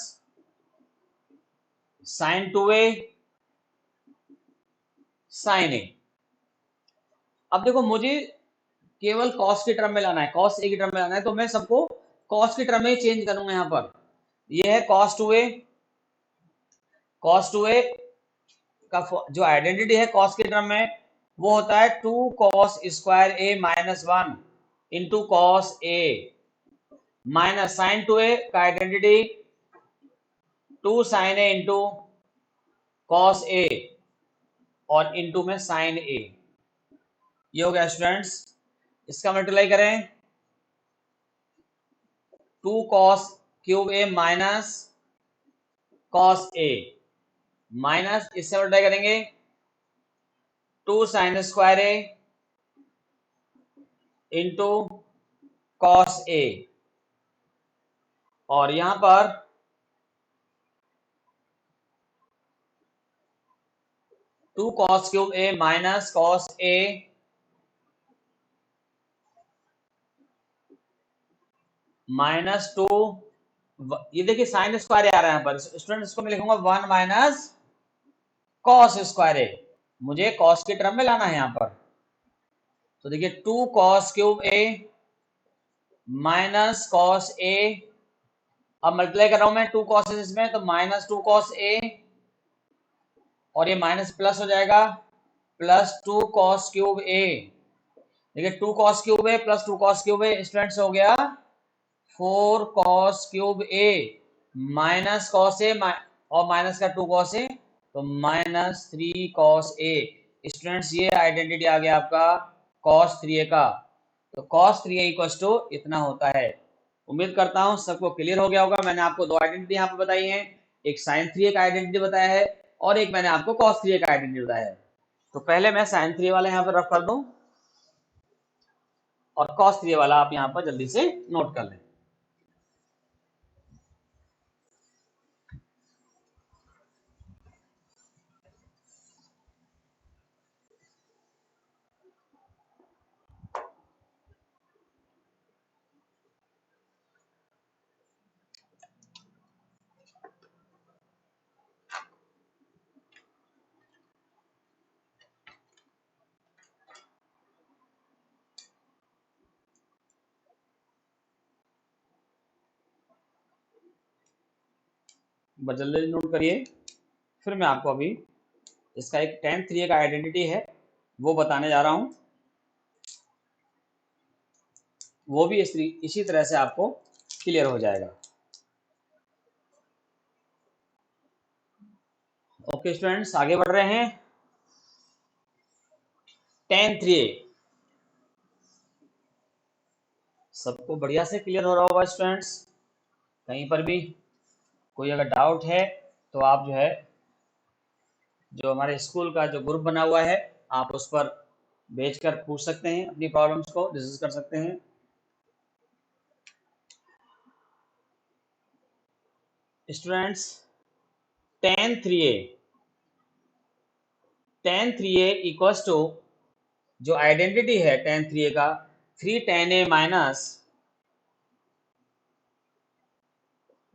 A: sine 2a sine a। अब देखो मुझे केवल कॉस की टर्म में लाना है, कॉस ए की टर्म में लाना है, तो मैं सबको कॉस की टर्म में ही चेंज करूंगा। यहां पर ये है कॉस 2a, कॉस 2a का जो आइडेंटिटी है कॉस की टर्म में वो होता है 2 cos square a minus 1 into cos a, minus sine 2a का identity 2 sine a into cos a और इंटू में साइन a। ये हो गया स्टूडेंट्स। इसका मल्टीप्लाई करें 2 cos cube a minus cos a, minus इससे मल्टीप्लाई करेंगे 2 sine square a into cos a, और यहां पर 2 cos cube a minus cos a minus 2, ये देखिए साइन स्क्वायर आ रहा है यहाँ पर स्टूडेंट, इसको मैं लिखूंगा 1 माइनस कॉस स्क्वायर a। मुझे कॉस की टर्म में लाना है यहाँ पर, तो देखिए 2 cos cube a minus cos a, अब मल्टीप्लाई कर रहा हूं मैं 2 कॉस इसमें, तो माइनस 2 कॉस a और ये माइनस प्लस हो जाएगा प्लस 2 कॉस क्यूब a। देखिए 2 cos cube a plus 2 cos cube a students हो गया 4 cos cube a minus cos a और माइनस का 2 कॉस a, तो माइनस 3 कॉस a। स्टूडेंट्स ये आइडेंटिटी आ गया आपका कॉस 3a का, तो कॉस 3a इक्वल्स टू इतना होता है। उम्मीद करता हूं सबको क्लियर हो गया होगा। मैंने आपको दो आइडेंटिटी यहाँ पे बताई हैं, एक साइन 3a का आइडेंटिटी बताया है और एक मैंने आपको कॉस 3a का आइडेंटिटी बताया है। तो पहले मैं साइन 3a वाला यहाँ पर रख कर दूं और कॉस 3a वाला आप यहाँ पर जल्दी से नोट कर लें। जल्दी नोट करिए, फिर मैं आपको अभी इसका एक tan 3a का आइडेंटिटी है वो बताने जा रहा हूं, वो भी इसी तरह से आपको क्लियर हो जाएगा। ओके स्टूडेंट्स आगे बढ़ रहे हैं। tan 3a सबको बढ़िया से क्लियर हो रहा होगा स्टूडेंट्स। कहीं पर भी कोई अगर डाउट है तो आप जो है जो हमारे स्कूल का जो ग्रुप बना हुआ है आप उस पर भेजकर पूछ सकते हैं, अपनी प्रॉब्लम्स को डिस्कस कर सकते हैं। Students tan 3a equals to जो आइडेंटिटी है tan 3a का 3 tan a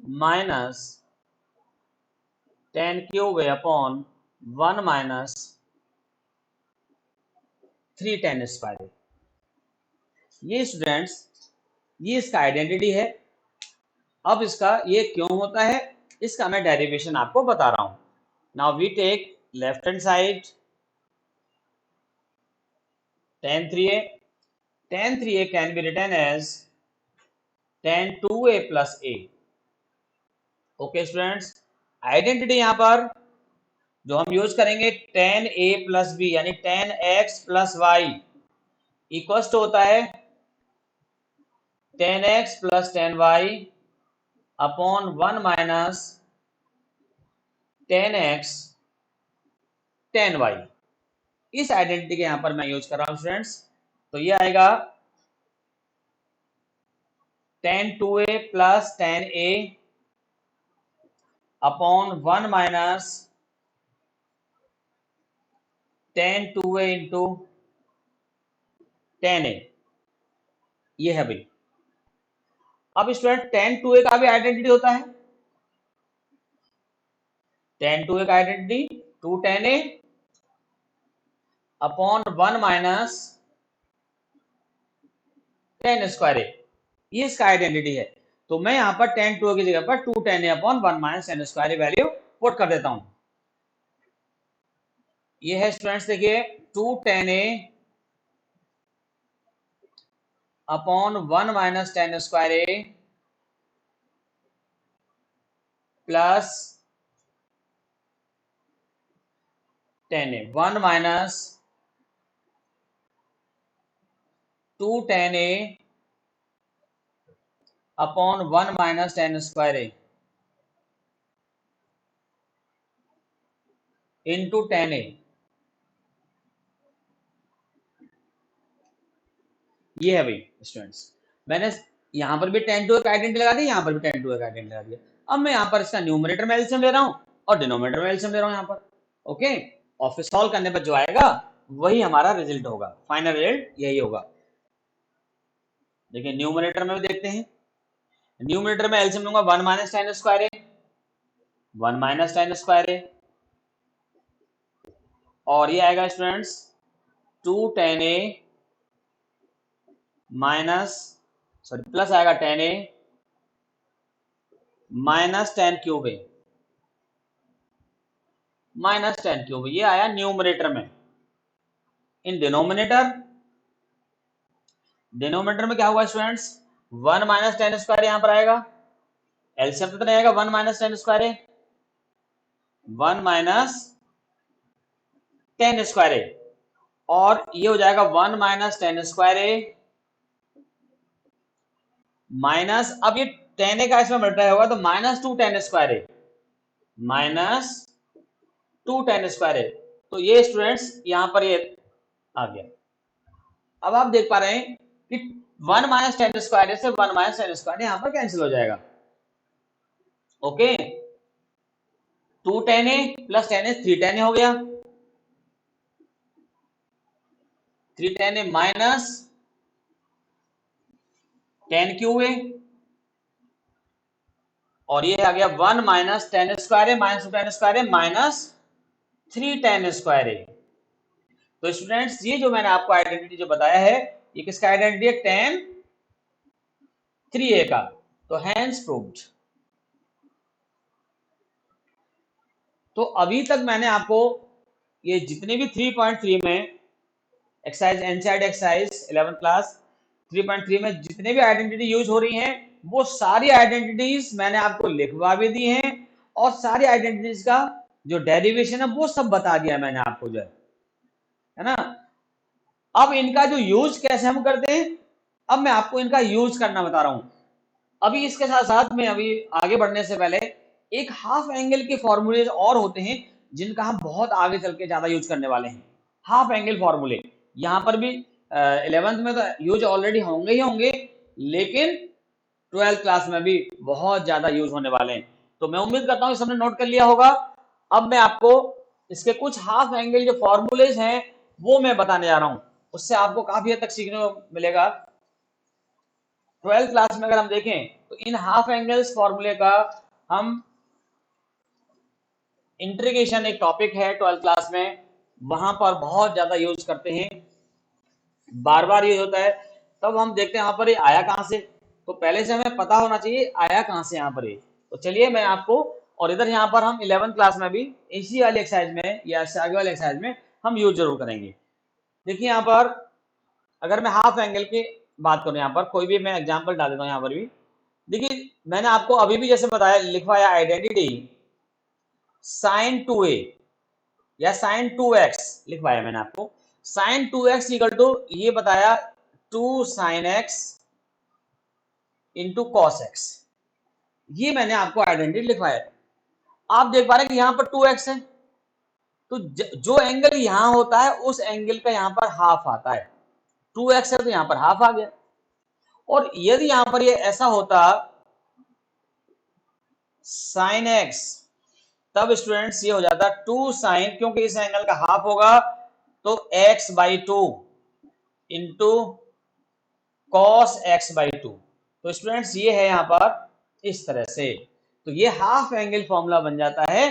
A: minus tan cube a upon 1 minus 3 tan square. ये स्टूडेंट्स ये इसका आइडेंटिटी है। अब इसका ये क्यों होता है इसका मैं डेरिवेशन आपको बता रहा हूं। Now we take left hand side tan 3a can be written as tan 2a plus a। Okay students identity यहां पर जो हम यूज करेंगे tan a प्लस बी यानी tan x plus y equals to होता है tan x plus tan y upon 1 minus tan x tan y। इस आइडेंटिटी के यहां पर मैं यूज कर रहा हूं स्टूडेंट्स, तो ये आएगा tan 2a plus tan a upon 1 minus tan 2a into tan a। ये है भाई। अब स्टूडेंट tan 2a का भी आइडेंटिटी होता है, tan 2a का identity 2 tan a upon 1 minus tan square a, ये इसका आइडेंटिटी है। तो मैं यहाँ पर tan 2a की जगह पर 2 tan a upon 1 minus tan square a value put कर देता हूं। ये है स्टूडेंट्स, देखिए 2 tan a upon 1 minus tan square a plus tan a, 1 minus 2 tan a upon 1 minus tan square a into tan a। ये है भाई स्टूडेंट्स, मैंने यहां पर भी tan 2a का आइडेंटिटी लगा दिया, यहां पर भी tan 2a का आइडेंटिटी लगा दिया। अब मैं यहां पर इसका न्यूमरेटर में एलसीएम ले रहा हूं और डिनोमिनेटर में एलसीएम ले रहा हूं यहां पर। ओके, और फिर सॉल्व करने पर जो आएगा वही हमारा रिजल्ट होगा, फाइनल रिजल्ट यही होगा। देखिए न्यूमरेटर में भी देखते हैं, न्यूमरेटर में एलसीएम लूंगा 1 minus tan square a, 1 minus tan square a, और ये आएगा students 2 tan a minus sorry plus आएगा tan a minus tan cube a, minus tan cube, ये आया न्यूमरेटर में। इन डिनोमिनेटर में क्या होगा स्टूडेंट्स, 1 माइनस tan स्क्वायर यहां पर आएगा, एलसीएम कितना आएगा 1 minus tan square a, 1 minus tan square a, और ये हो जाएगा 1 minus tan square a minus, अब ये tan a का इसमें मल्टीप्लाई होगा तो minus 2 tan square a, minus 2 tan square a। तो ये स्टूडेंट्स यहां पर ये आ गया। अब आप देख पा रहे हैं कि 1 माइनस tan स्क्वायर से 1 माइनस tan स्क्वायर यहां पर कैंसिल हो जाएगा। Okay, 2 tan a plus tan a 3 tan a हो गया, 3 tan a minus tan cube a, और ये आ गया 1 minus tan square minus 2 tan square minus 3 tan square a। तो स्टूडेंट्स ये जो मैंने आपको आइडेंटिटी जो बताया है, ये किसका आइडेंटिटी है, tan 3a का। तो हैंस प्रूव्ड। तो अभी तक मैंने आपको ये जितने भी 3.3 में exercise NCERT exercise 11th class 3.3 में जितने भी आइडेंटिटी यूज हो रही हैं, वो सारी आइडेंटिटीज मैंने आपको लिखवा भी दी हैं, और सारी आइडेंटिटीज का जो डेरिवेशन है वो सब बता दिया मैंने आपको, जो है ना। अब इनका जो यूज कैसे हम करते हैं, अब मैं आपको इनका यूज करना बता रहा हूं। अभी इसके साथ साथ में अभी आगे बढ़ने से पहले एक हाफ एंगल के फॉर्मूले और होते हैं जिनका हम बहुत आगे चल के ज्यादा यूज करने वाले हैं। हाफ एंगल फॉर्मूले यहाँ पर भी 11th में तो यूज ऑलरेडी होंगे ही होंगे, लेकिन 12th क्लास में भी बहुत ज्यादा यूज होने वाले हैं। तो मैं उम्मीद करता हूँ सबने नोट कर लिया होगा। अब मैं आपको इसके कुछ हाफ एंगल जो फॉर्मूलेज हैं वो मैं बताने जा रहा हूँ, उससे आपको काफी हद तक सीखने को मिलेगा। 12th क्लास में अगर हम देखें तो इन हाफ एंगल्स फॉर्मूले का हम इंटीग्रेशन एक टॉपिक है 12th क्लास में, वहां पर बहुत ज्यादा यूज करते हैं, बार बार यूज होता है। तब हम देखते हैं यहाँ पर ये आया कहां से, तो पहले से हमें पता होना चाहिए आया कहां से यहाँ पर ये। तो चलिए मैं आपको, और इधर यहाँ पर हम 11th क्लास में भी इसी वाली एक्सरसाइज में या इससे आगे वाली एक्सरसाइज में हम यूज जरूर करेंगे। देखिए यहाँ पर अगर मैं हाफ एंगल की बात करूं, यहाँ पर कोई भी मैं एग्जाम्पल डाल देता हूँ यहाँ पर भी। देखिए मैंने आपको अभी भी जैसे बताया लिखवाया आइडेंटिटी sin 2a या sin 2x लिखवाया मैंने आपको, sin 2x इक्वल टू ये बताया 2 sin x into cos x, ये मैंने आपको आइडेंटिटी लिखवाया। आप देख पा रहे हैं कि यहां पर 2x है, तो जो एंगल यहां होता है उस एंगल का यहां पर हाफ आता है, 2x है तो यहां पर हाफ आ गया। और यदि यहां पर ये ऐसा होता sin x, तब स्टूडेंट्स ये हो जाता 2 sin, क्योंकि इस एंगल का हाफ होगा तो x/2 into cos x by 2। तो स्टूडेंट्स ये है यहाँ पर इस तरह से, तो ये हाफ एंगल फॉर्मूला बन जाता है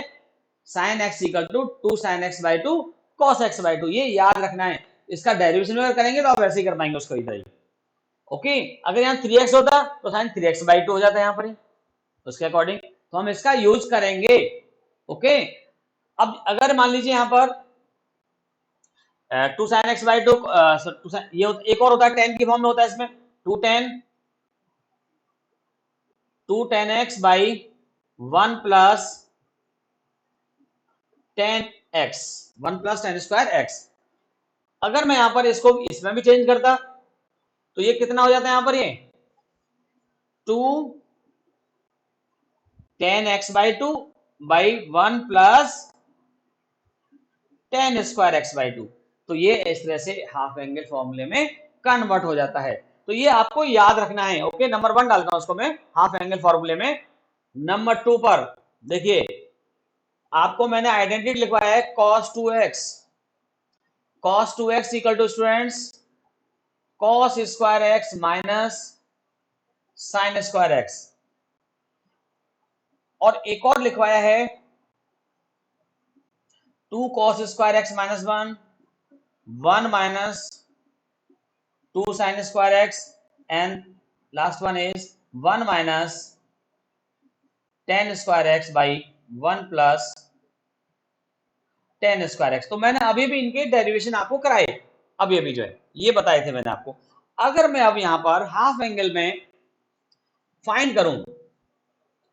A: sin x equal to 2 sin x by 2 cos x by 2। ये याद रखना है, इसका डेरिवेशन अगर करेंगे तो आप ऐसे ही कर पाएंगे उसको इधर ही। ओके, अगर यहाँ 3x होता तो sin 3x बाई 2 हो जाता है यहाँ पर ही, उसके अकॉर्डिंग तो हम इसका यूज करेंगे। ओके, अब अगर मान लीजिए यहाँ पर 2 sin x बाई 2, ये एक और होता है tan की फॉर्म में होता है इसमें 2 tan x by 1 plus one plus ten square x. अगर मैं यहां पर इसको इसमें भी चेंज करता तो ये कितना हो जाता है यहां पर, ये 2 tan x by 2 by 1 plus ten square x by 2। तो ये इस तरह से हाफ एंगल फॉर्मूले में कन्वर्ट हो जाता है। तो ये आपको याद रखना है। ओके, नंबर 1 डालता हूं उसको मैं हाफ एंगल फॉर्मूले में। नंबर 2 पर देखिए आपको मैंने आइडेंटिटी लिखवाया है cos 2x। cos 2x equal to students cos square x minus sine square x. और एक और लिखवाया है 2 cos square x minus 1 minus 2 sin square x and last one is 1 minus ten square x by 1 plus ten square x. तो मैंने अभी भी इनके डेरिवेशन आपको कराए, अभी जो है ये बताए थे मैंने आपको। अगर मैं अब यहां पर हाफ एंगल में फाइंड करूं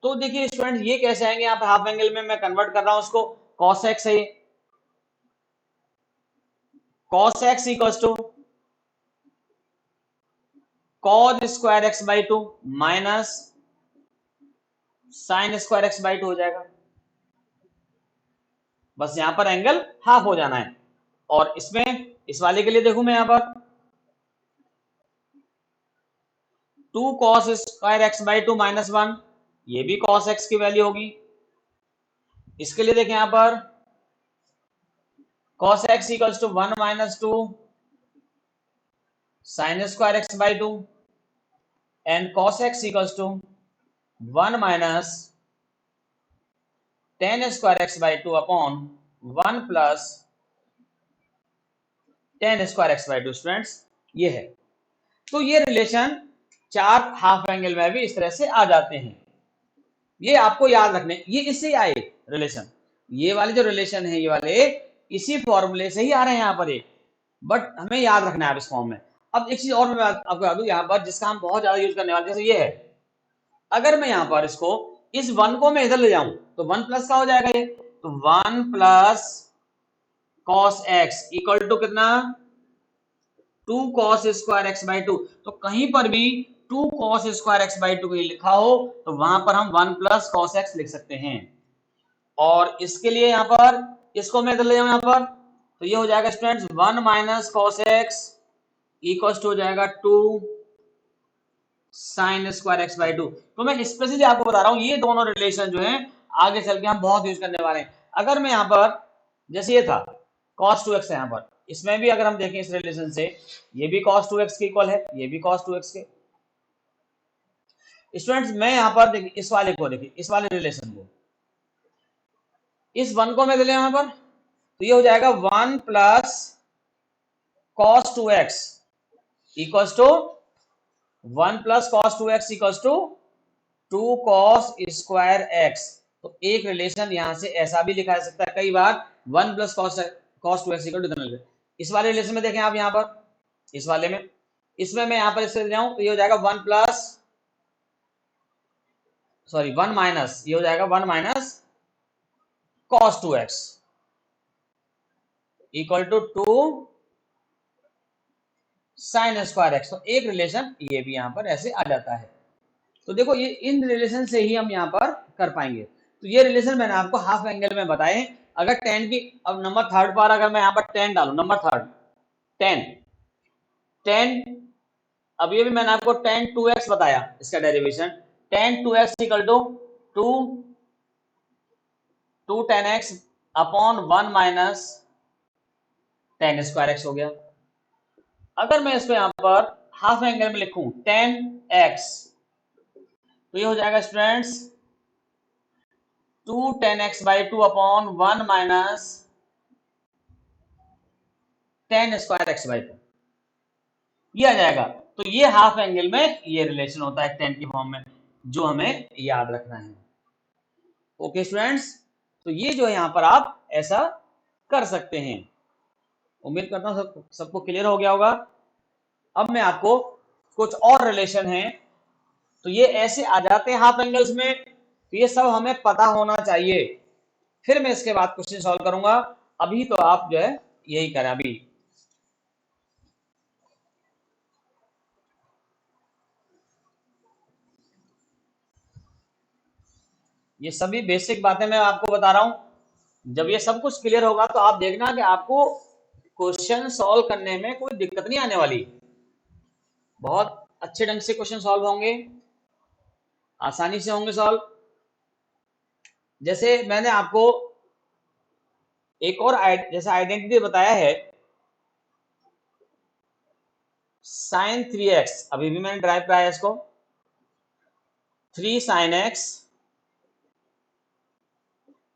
A: तो देखिए स्टूडेंट ये कैसे आएंगे, यहाँ पर हाफ एंगल में मैं कन्वर्ट कर रहा हूं उसको, cos x है, cos x equals to cos square x by 2 minus sine square x by 2 हो जाएगा। बस यहां पर एंगल हाफ हो जाना है। और इसमें इस वाले के लिए देखूं मैं यहां पर 2 cos square x by 2 minus 1, ये भी cos x की वैल्यू होगी। इसके लिए देखें यहां पर cos x equals to 1 minus 2 sine square x by 2 and cos x equals to 1 minus ten square x by 2 upon 1 plus ten square x by 2। Students ये है, तो ये रिलेशन चार हाफ एंगल में भी इस तरह से आ जाते हैं। ये आपको याद रखने, ये इससे आए रिलेशन, ये वाले जो रिलेशन है ये वाले इसी फॉर्मूले से ही आ रहे हैं यहाँ पर एक, बट हमें याद रखना है इस फॉर्म में। अब एक चीज और मैं आपको बता दूं यहाँ पर जिसका हम बहुत ज्यादा यूज करने वाले, जैसे ये है, अगर मैं यहाँ पर इसको इस वन को मैं इधर ले जाऊं तो वन प्लस का हो जाएगा ये, तो one plus cos x equal to कितना 2 cos स्क्वायर एक्स बाई 2। तो कहीं पर भी 2 cos स्क्वायर एक्स बाई 2 लिखा हो तो वहां पर हम 1 प्लस कॉस एक्स लिख सकते हैं। और इसके लिए यहां पर इसको मैं इधर ले जाऊं यहां पर, तो ये हो जाएगा students 1 minus cos x equal to हो जाएगा 2 साइन स्क्वायर एक्स बाई 2। तो मैं स्पेशली आपको बता रहा हूं ये दोनों रिलेशन जो है आगे चल के हम बहुत यूज करने वाले हैं। अगर मैं यहां पर जैसे ये था cos 2x है, यहां पर इसमें भी अगर हम देखें इस रिलेशन से, ये भी cos 2x के इक्वल है, ये भी cos 2x के। स्टूडेंट्स मैं यहां पर देखिए इस वाले को, देखिए इस वाले रिलेशन को, इस वन को मैं ले यहां पर, तो ये हो जाएगा 1 plus cos 2x equals to 1 plus cos 2x equals to 2 cos square x. तो एक रिलेशन यहां से ऐसा भी लिखा जा सकता है कई बार 1 plus cos 2x equal to, इस वाले रिलेशन में देखें आप यहां पर, इस वाले में, इसमें मैं यहां पर इससे ले जाऊं तो ये हो जाएगा 1 प्लस सॉरी 1 माइनस, ये हो जाएगा 1 minus cos 2x equal to 2 sine square x. तो एक रिलेशन ये भी यहां पर ऐसे आ जाता है। तो देखो ये इन रिलेशन से ही हम यहाँ पर कर पाएंगे। तो ये रिलेशन मैंने आपको हाफ एंगल में बताए। अगर टेन की, अब नंबर थर्ड पर अगर मैं यहाँ पर टेन डालू, नंबर थर्ड टेन, अब ये भी मैंने आपको टेन 2x बताया इसका derivation, tan 2x equal to 2 tan x upon 1 minus ten square x हो गया। अगर मैं इसको यहाँ पर हाफ एंगल में लिखूं 10x, तो ये हो जाएगा students 2 10x by 2 upon 1 minus 10 square x by 2, ये आ जाएगा। तो ये हाफ एंगल में ये रिलेशन होता है 10 की फॉर्म में, जो हमें याद रखना है। ओके स्टूडेंट्स, तो ये जो है यहां पर आप ऐसा कर सकते हैं। उम्मीद करता हूं सबको क्लियर हो गया होगा। अब मैं आपको कुछ और रिलेशन है, तो ये ऐसे आ जाते हैं हाफ एंगल्स में, तो ये सब हमें पता होना चाहिए, फिर मैं इसके बाद क्वेश्चन सॉल्व करूंगा। अभी तो आप जो है यही करें। अभी ये सभी बेसिक बातें मैं आपको बता रहा हूं। जब ये सब कुछ क्लियर होगा तो आप देखना कि आपको क्वेश्चन सॉल्व करने में कोई दिक्कत नहीं आने वाली, बहुत अच्छे ढंग से क्वेश्चन सॉल्व होंगे, आसानी से होंगे सॉल्व। जैसे मैंने आपको एक और जैसे आइडेंटिटी बताया है साइन 3x, अभी भी मैंने ड्राइव कराया इसको, 3 sine x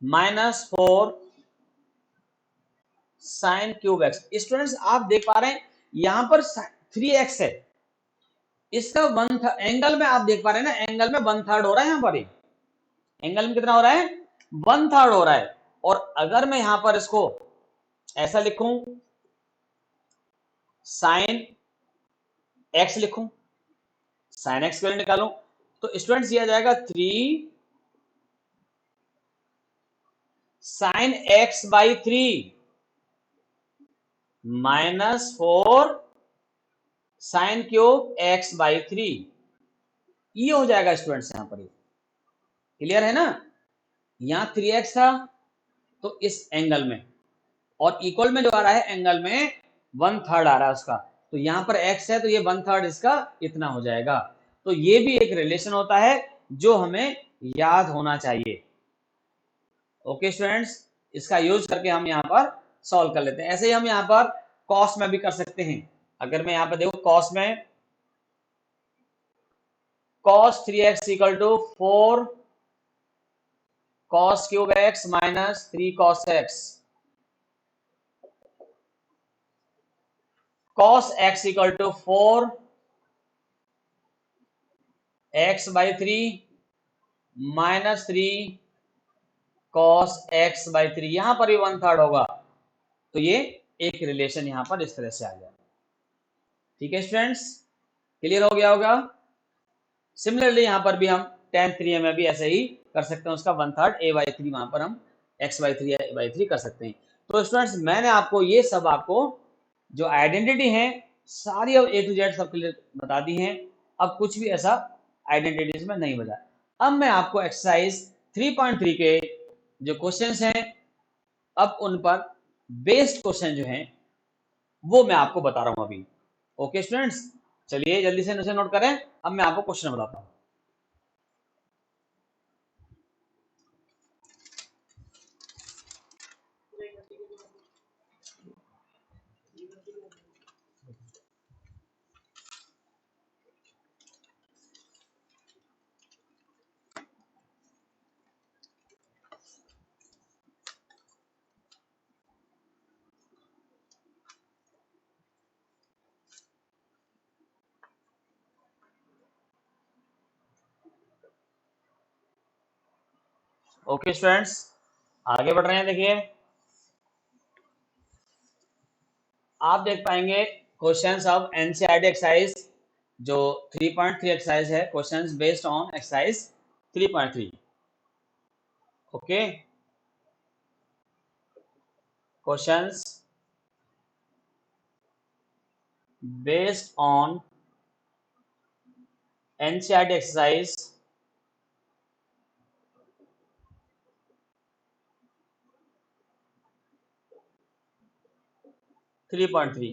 A: minus 4 sine cube x. Students आप देख पा रहे हैं यहां पर 3x है, इसका एंगल में आप देख पा रहे हैं ना, एंगल में 1/3 हो रहा है। यहां पर एंगल में कितना हो रहा है? 1/3 हो रहा है। और अगर मैं यहां पर इसको ऐसा लिखूं, साइन एक्स लिखूं, साइन एक्स की वैल्यू निकालूं, तो स्टूडेंट्स ये आ जाएगा 3 sine x by 3 minus 4 sine cube x by 3, ये हो जाएगा स्टूडेंट्स। यहां पर क्लियर है ना, यहां 3x था तो इस एंगल में, और इक्वल में जो आ रहा है एंगल में 1/3 आ रहा है उसका, तो यहां पर x है तो ये 1/3 इसका इतना हो जाएगा। तो ये भी एक रिलेशन होता है जो हमें याद होना चाहिए। ओके स्टूडेंट्स, इसका यूज करके हम यहाँ पर सॉल्व कर लेते हैं। ऐसे ही हम यहाँ पर कॉस में भी कर सकते हैं। अगर मैं यहाँ पर देखो कॉस में, cos 3x equal to 4 cos क्यूब x minus 3 cos x, cos x equal to 4 x by 3 minus 3 cos x by 3, यहां पर भी 1/3 होगा, तो ये एक रिलेशन यहां पर इस तरह से आ गया। ठीक है स्टूडेंट्स, क्लियर हो गया होगा। सिमिलरली यहां पर भी हम tan 3 में भी ऐसे ही कर सकते हैं, उसका 1/3 a/3 वहां पर हम x/3 a/3 कर सकते हैं। तो स्टूडेंट्स मैंने आपको ये सब आपको जो आइडेंटिटी है सारी अब A to Z सब क्लियर बता दी हैं। अब कुछ भी ऐसा आइडेंटिटीज में नहीं बचा। अब मैं आपको एक्सरसाइज 3.3 के जो क्वेश्चंस हैं, अब उन पर बेस्ड क्वेश्चन जो हैं वो मैं आपको बता रहा हूं अभी। ओके स्टूडेंट्स, चलिए जल्दी से इसे नोट करें। अब मैं आपको क्वेश्चन बताता हूं। ओके स्टूडेंट्स, आगे बढ़ रहे हैं। देखिए आप देख पाएंगे क्वेश्चंस ऑफ एनसीईआरटी एक्सरसाइज जो 3.3 एक्सरसाइज है, questions based on exercise 3.3। Okay, questions based on NCERT exercise 3.3।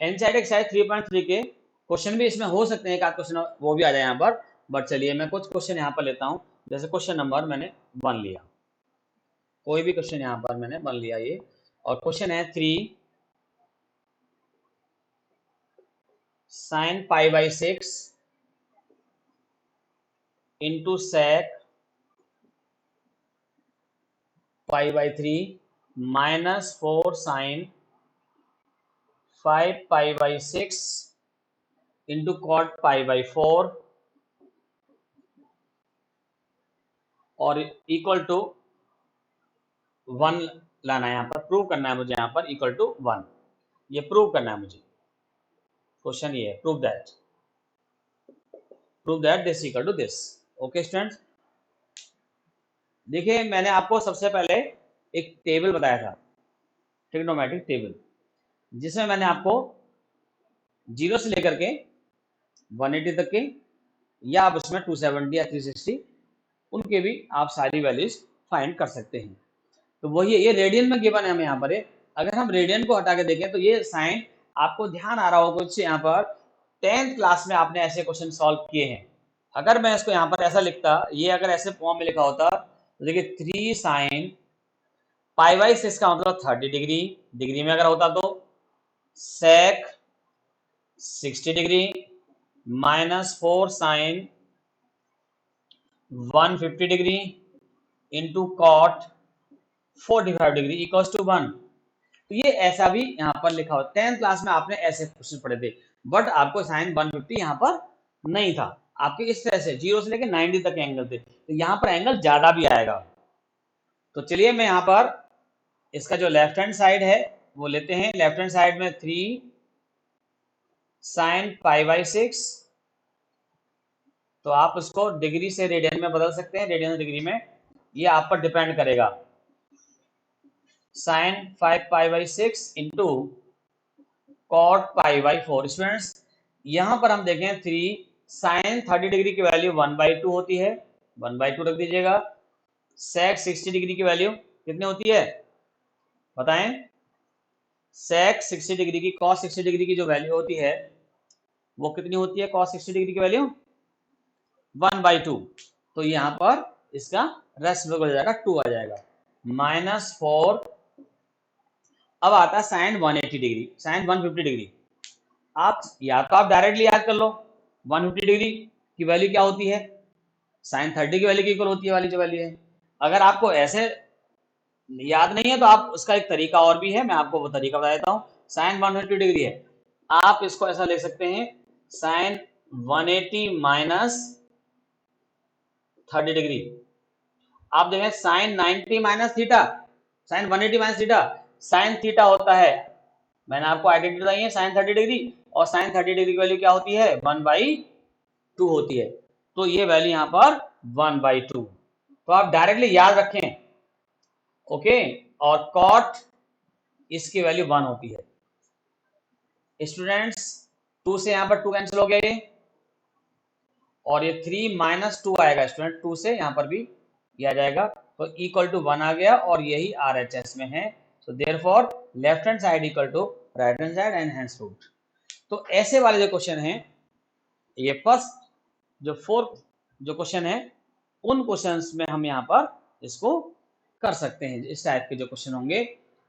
A: NCERT exercise 3.3 के क्वेश्चन भी इसमें हो सकते हैं, एक आध क्वेश्चन वो भी आ जाए यहाँ पर, बट चलिए मैं कुछ क्वेश्चन यहाँ पर लेता हूँ। जैसे क्वेश्चन नंबर मैंने 1 लिया, कोई भी क्वेश्चन यहाँ पर मैंने 1 लिया ये, और क्वेश्चन है 3 sine pi by 6 into sec pi by 3 minus 4 sine 5 pi by 6 into cot pi by 4 और इक्वल टू 1 लाना है। यहाँ पर प्रूव करना है मुझे, यहाँ पर इक्वल टू 1 ये प्रूव करना है मुझे। क्वेश्चन ये है, prove that this equal to this. Okay students, देखिए मैंने आपको सबसे पहले एक टेबल बताया था, ट्रिग्नोमेट्रिक टेबल, जिसमें मैंने आपको 0 से लेकर के 180 तक के, या आप उसमें 270 या 360 उनके भी आप सारी वैल्यूज फाइंड कर सकते हैं। तो वही ये रेडियन में गिवन है हमें यहाँ पर। अगर हम रेडियन को हटा के देखें तो ये साइन आपको ध्यान आ रहा होगा कुछ, यहाँ पर 10th क्लास में आपने ऐसे क्वेश्चन सॉल्व किए हैं। अगर मैं इसको यहाँ पर ऐसा लिखता, ये अगर ऐसे फॉर्म में लिखा होता तो देखिए 3 साइन पाई बाई 6 का मतलब 30 डिग्री, डिग्री में अगर होता तो sec 60 degree minus 4 sine 150 degree into cot 45 degree equals to 1। तो ये ऐसा भी यहाँ पर लिखा हो, 10th क्लास में आपने ऐसे क्वेश्चन पढ़े थे, बट आपको साइन 150 यहाँ पर नहीं था। आपके इस तरह से 0 से लेकर 90 तक एंगल थे, तो यहाँ पर एंगल ज्यादा भी आएगा। तो चलिए मैं यहाँ पर इसका जो लेफ्ट हैंड साइड है वो लेते हैं। लेफ्ट हैंड साइड में 3 साइन पाई बाई 6, तो आप उसको डिग्री से रेडियन में बदल सकते हैं, रेडियन डिग्री में, ये आप पर डिपेंड करेगा। Sine 5 pi by 6 into cot pi by 4। Students यहां पर हम देखें 3 साइन 30 डिग्री की वैल्यू 1/2 होती है, 1/2 रख दीजिएगा। सेक 60 डिग्री की वैल्यू कितनी होती है बताएं? सेक 60 डिग्री की, कॉस 60 डिग्री की जो वैल्यू होती है वो कितनी होती है? कॉस 60 डिग्री की वैल्यू 1/2। तो यहां पर इसका रेसिप्रोकल हो जाएगा, 2 आ जाएगा, माइनस 4। अब आता है साइन 180 डिग्री, साइन 150 डिग्री। आप या तो आप डायरेक्टली याद कर लो 150 डिग्री की वैल्यू क्या होती है, साइन 30 की वैल्यू की इक्वल होती है, वाली जो वैल्यू है। अगर आपको ऐसे याद नहीं है तो आप उसका एक तरीका और भी है, मैं आपको वो तरीका बता देता हूँ। साइन 150 डिग्री है, आप इसको ऐसा ले सकते हैं साइन 180 माइनस 30 डिग्री। आप देखें sine 90 minus theta, sine 180 minus theta, sine theta होता है, मैंने आपको आइडेंटिटी बताई है, साइन 30 डिग्री, और साइन 30 डिग्री की वैल्यू क्या होती है? 1/2 होती है। तो ये वैल्यू यहां पर 1/2, तो आप डायरेक्टली याद रखें। ओके, और कॉट इसकी वैल्यू 1 होती है। स्टूडेंट्स 2 से यहां पर 2 कैंसिल हो गया ये, और ये 3 माइनस 2 आएगा स्टूडेंट, 2 से यहां पर भी ये आ जाएगा, तो इक्वल टू 1 आ गया, और यही RHS में है। So therefore left hand side equal to right hand side and hence root. तो ऐसे वाले जो क्वेश्चन हैं, ये फर्स्ट जो 4 जो क्वेश्चन है, उन क्वेश्चंस में हम यहाँ पर इसको कर सकते हैं। इस टाइप के जो क्वेश्चन होंगे,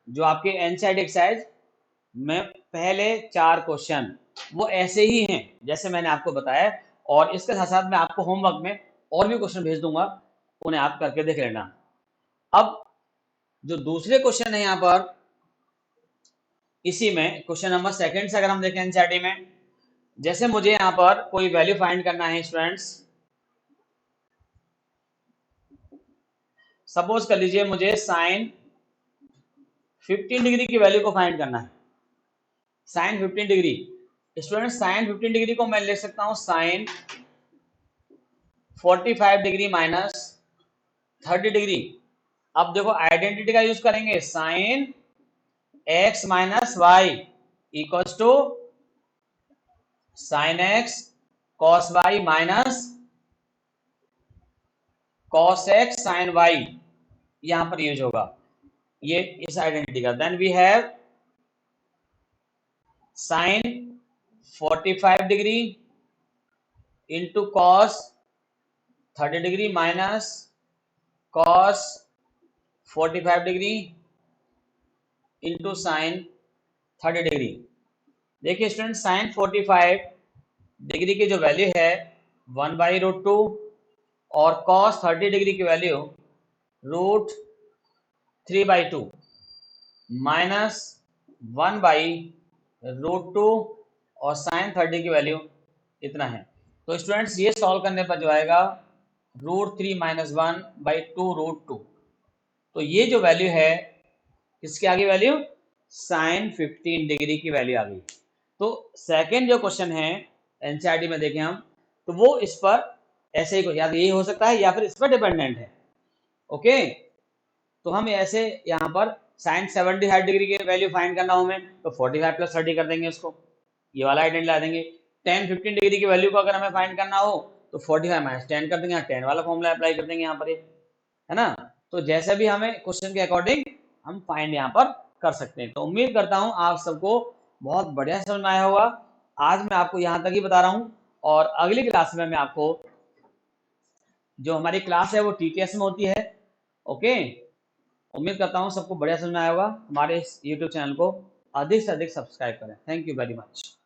A: जो आपके एनसीईआरटी एक्सरसाइज में पहले 4 क्वेश्चन वो ऐसे ही हैं जैसे मैंने आपको बताया, और इसके साथ साथ मैं आपको होमवर्क में और भी क्वेश्चन भेज दूंगा, उन्हें आप करके देख लेना। अब जो दूसरे क्वेश्चन है यहाँ पर, इसी में क्वेश्चन नंबर 2 से अगर हम देखें एनसीईआरटी में, जैसे मुझे यहाँ पर कोई वैल्यू फाइंड करना है स्टूडेंट्स, सपोज कर लीजिए मुझे साइन 15 डिग्री की वैल्यू को फाइंड करना है, sine 15 degree. Student sine 15 degree को मैं लिख सकता हूं साइन 45 डिग्री माइनस 30 डिग्री। अब देखो आइडेंटिटी का यूज करेंगे, sine x minus y equals to sine x cos y minus cos x sine y, यहां पर यूज होगा ये इस आइडेंटिटी का। Then we have sine 45 degree into cos 30 degree minus cos 45 degree into sine 30 degree. देखिए स्टूडेंट साइन 45 डिग्री की जो वैल्यू है 1/√2 और cos 30 डिग्री की वैल्यू √3/2 माइनस 1/√2 और sin 30 की वैल्यू इतना है। तो स्टूडेंट्स ये सॉल्व करने पर जो आएगा √3 - 1/2√2। तो ये जो वैल्यू है किसकी आ गई वैल्यू, sin 15 डिग्री की वैल्यू आ गई। तो सेकंड जो क्वेश्चन है एनसीईआरटी में देखें हम, तो वो इस पर ऐसे ही या यही हो सकता है या फिर इस पर डिपेंडेंट है। ओके, तो हम ऐसे यहाँ पर sin 75 डिग्री की वैल्यू फाइंड करना हो हमें, तो 45 + 30 कर देंगे उसको, ये वाला आइडेंट ला देंगे। tan 15 डिग्री की वैल्यू को अगर हमें फाइंड करना हो तो 45 - 10 कर देंगे, tan वाला फॉर्मूला अप्लाई कर देंगे यहाँ पर, है ना। तो जैसे भी हमें क्वेश्चन के अकॉर्डिंग हम फाइंड यहाँ पर कर सकते हैं। तो उम्मीद करता हूँ आप सबको बहुत बढ़िया समझ में आया होगा। आज मैं आपको यहाँ तक ही बता रहा हूँ, और अगली क्लास में मैं आपको, जो हमारी क्लास है वो टीटीएस में होती है। ओके, उम्मीद करता हूँ सबको बढ़िया समझ में आया होगा। हमारे इस यूट्यूब चैनल को अधिक से अधिक सब्सक्राइब करें। Thank you very much.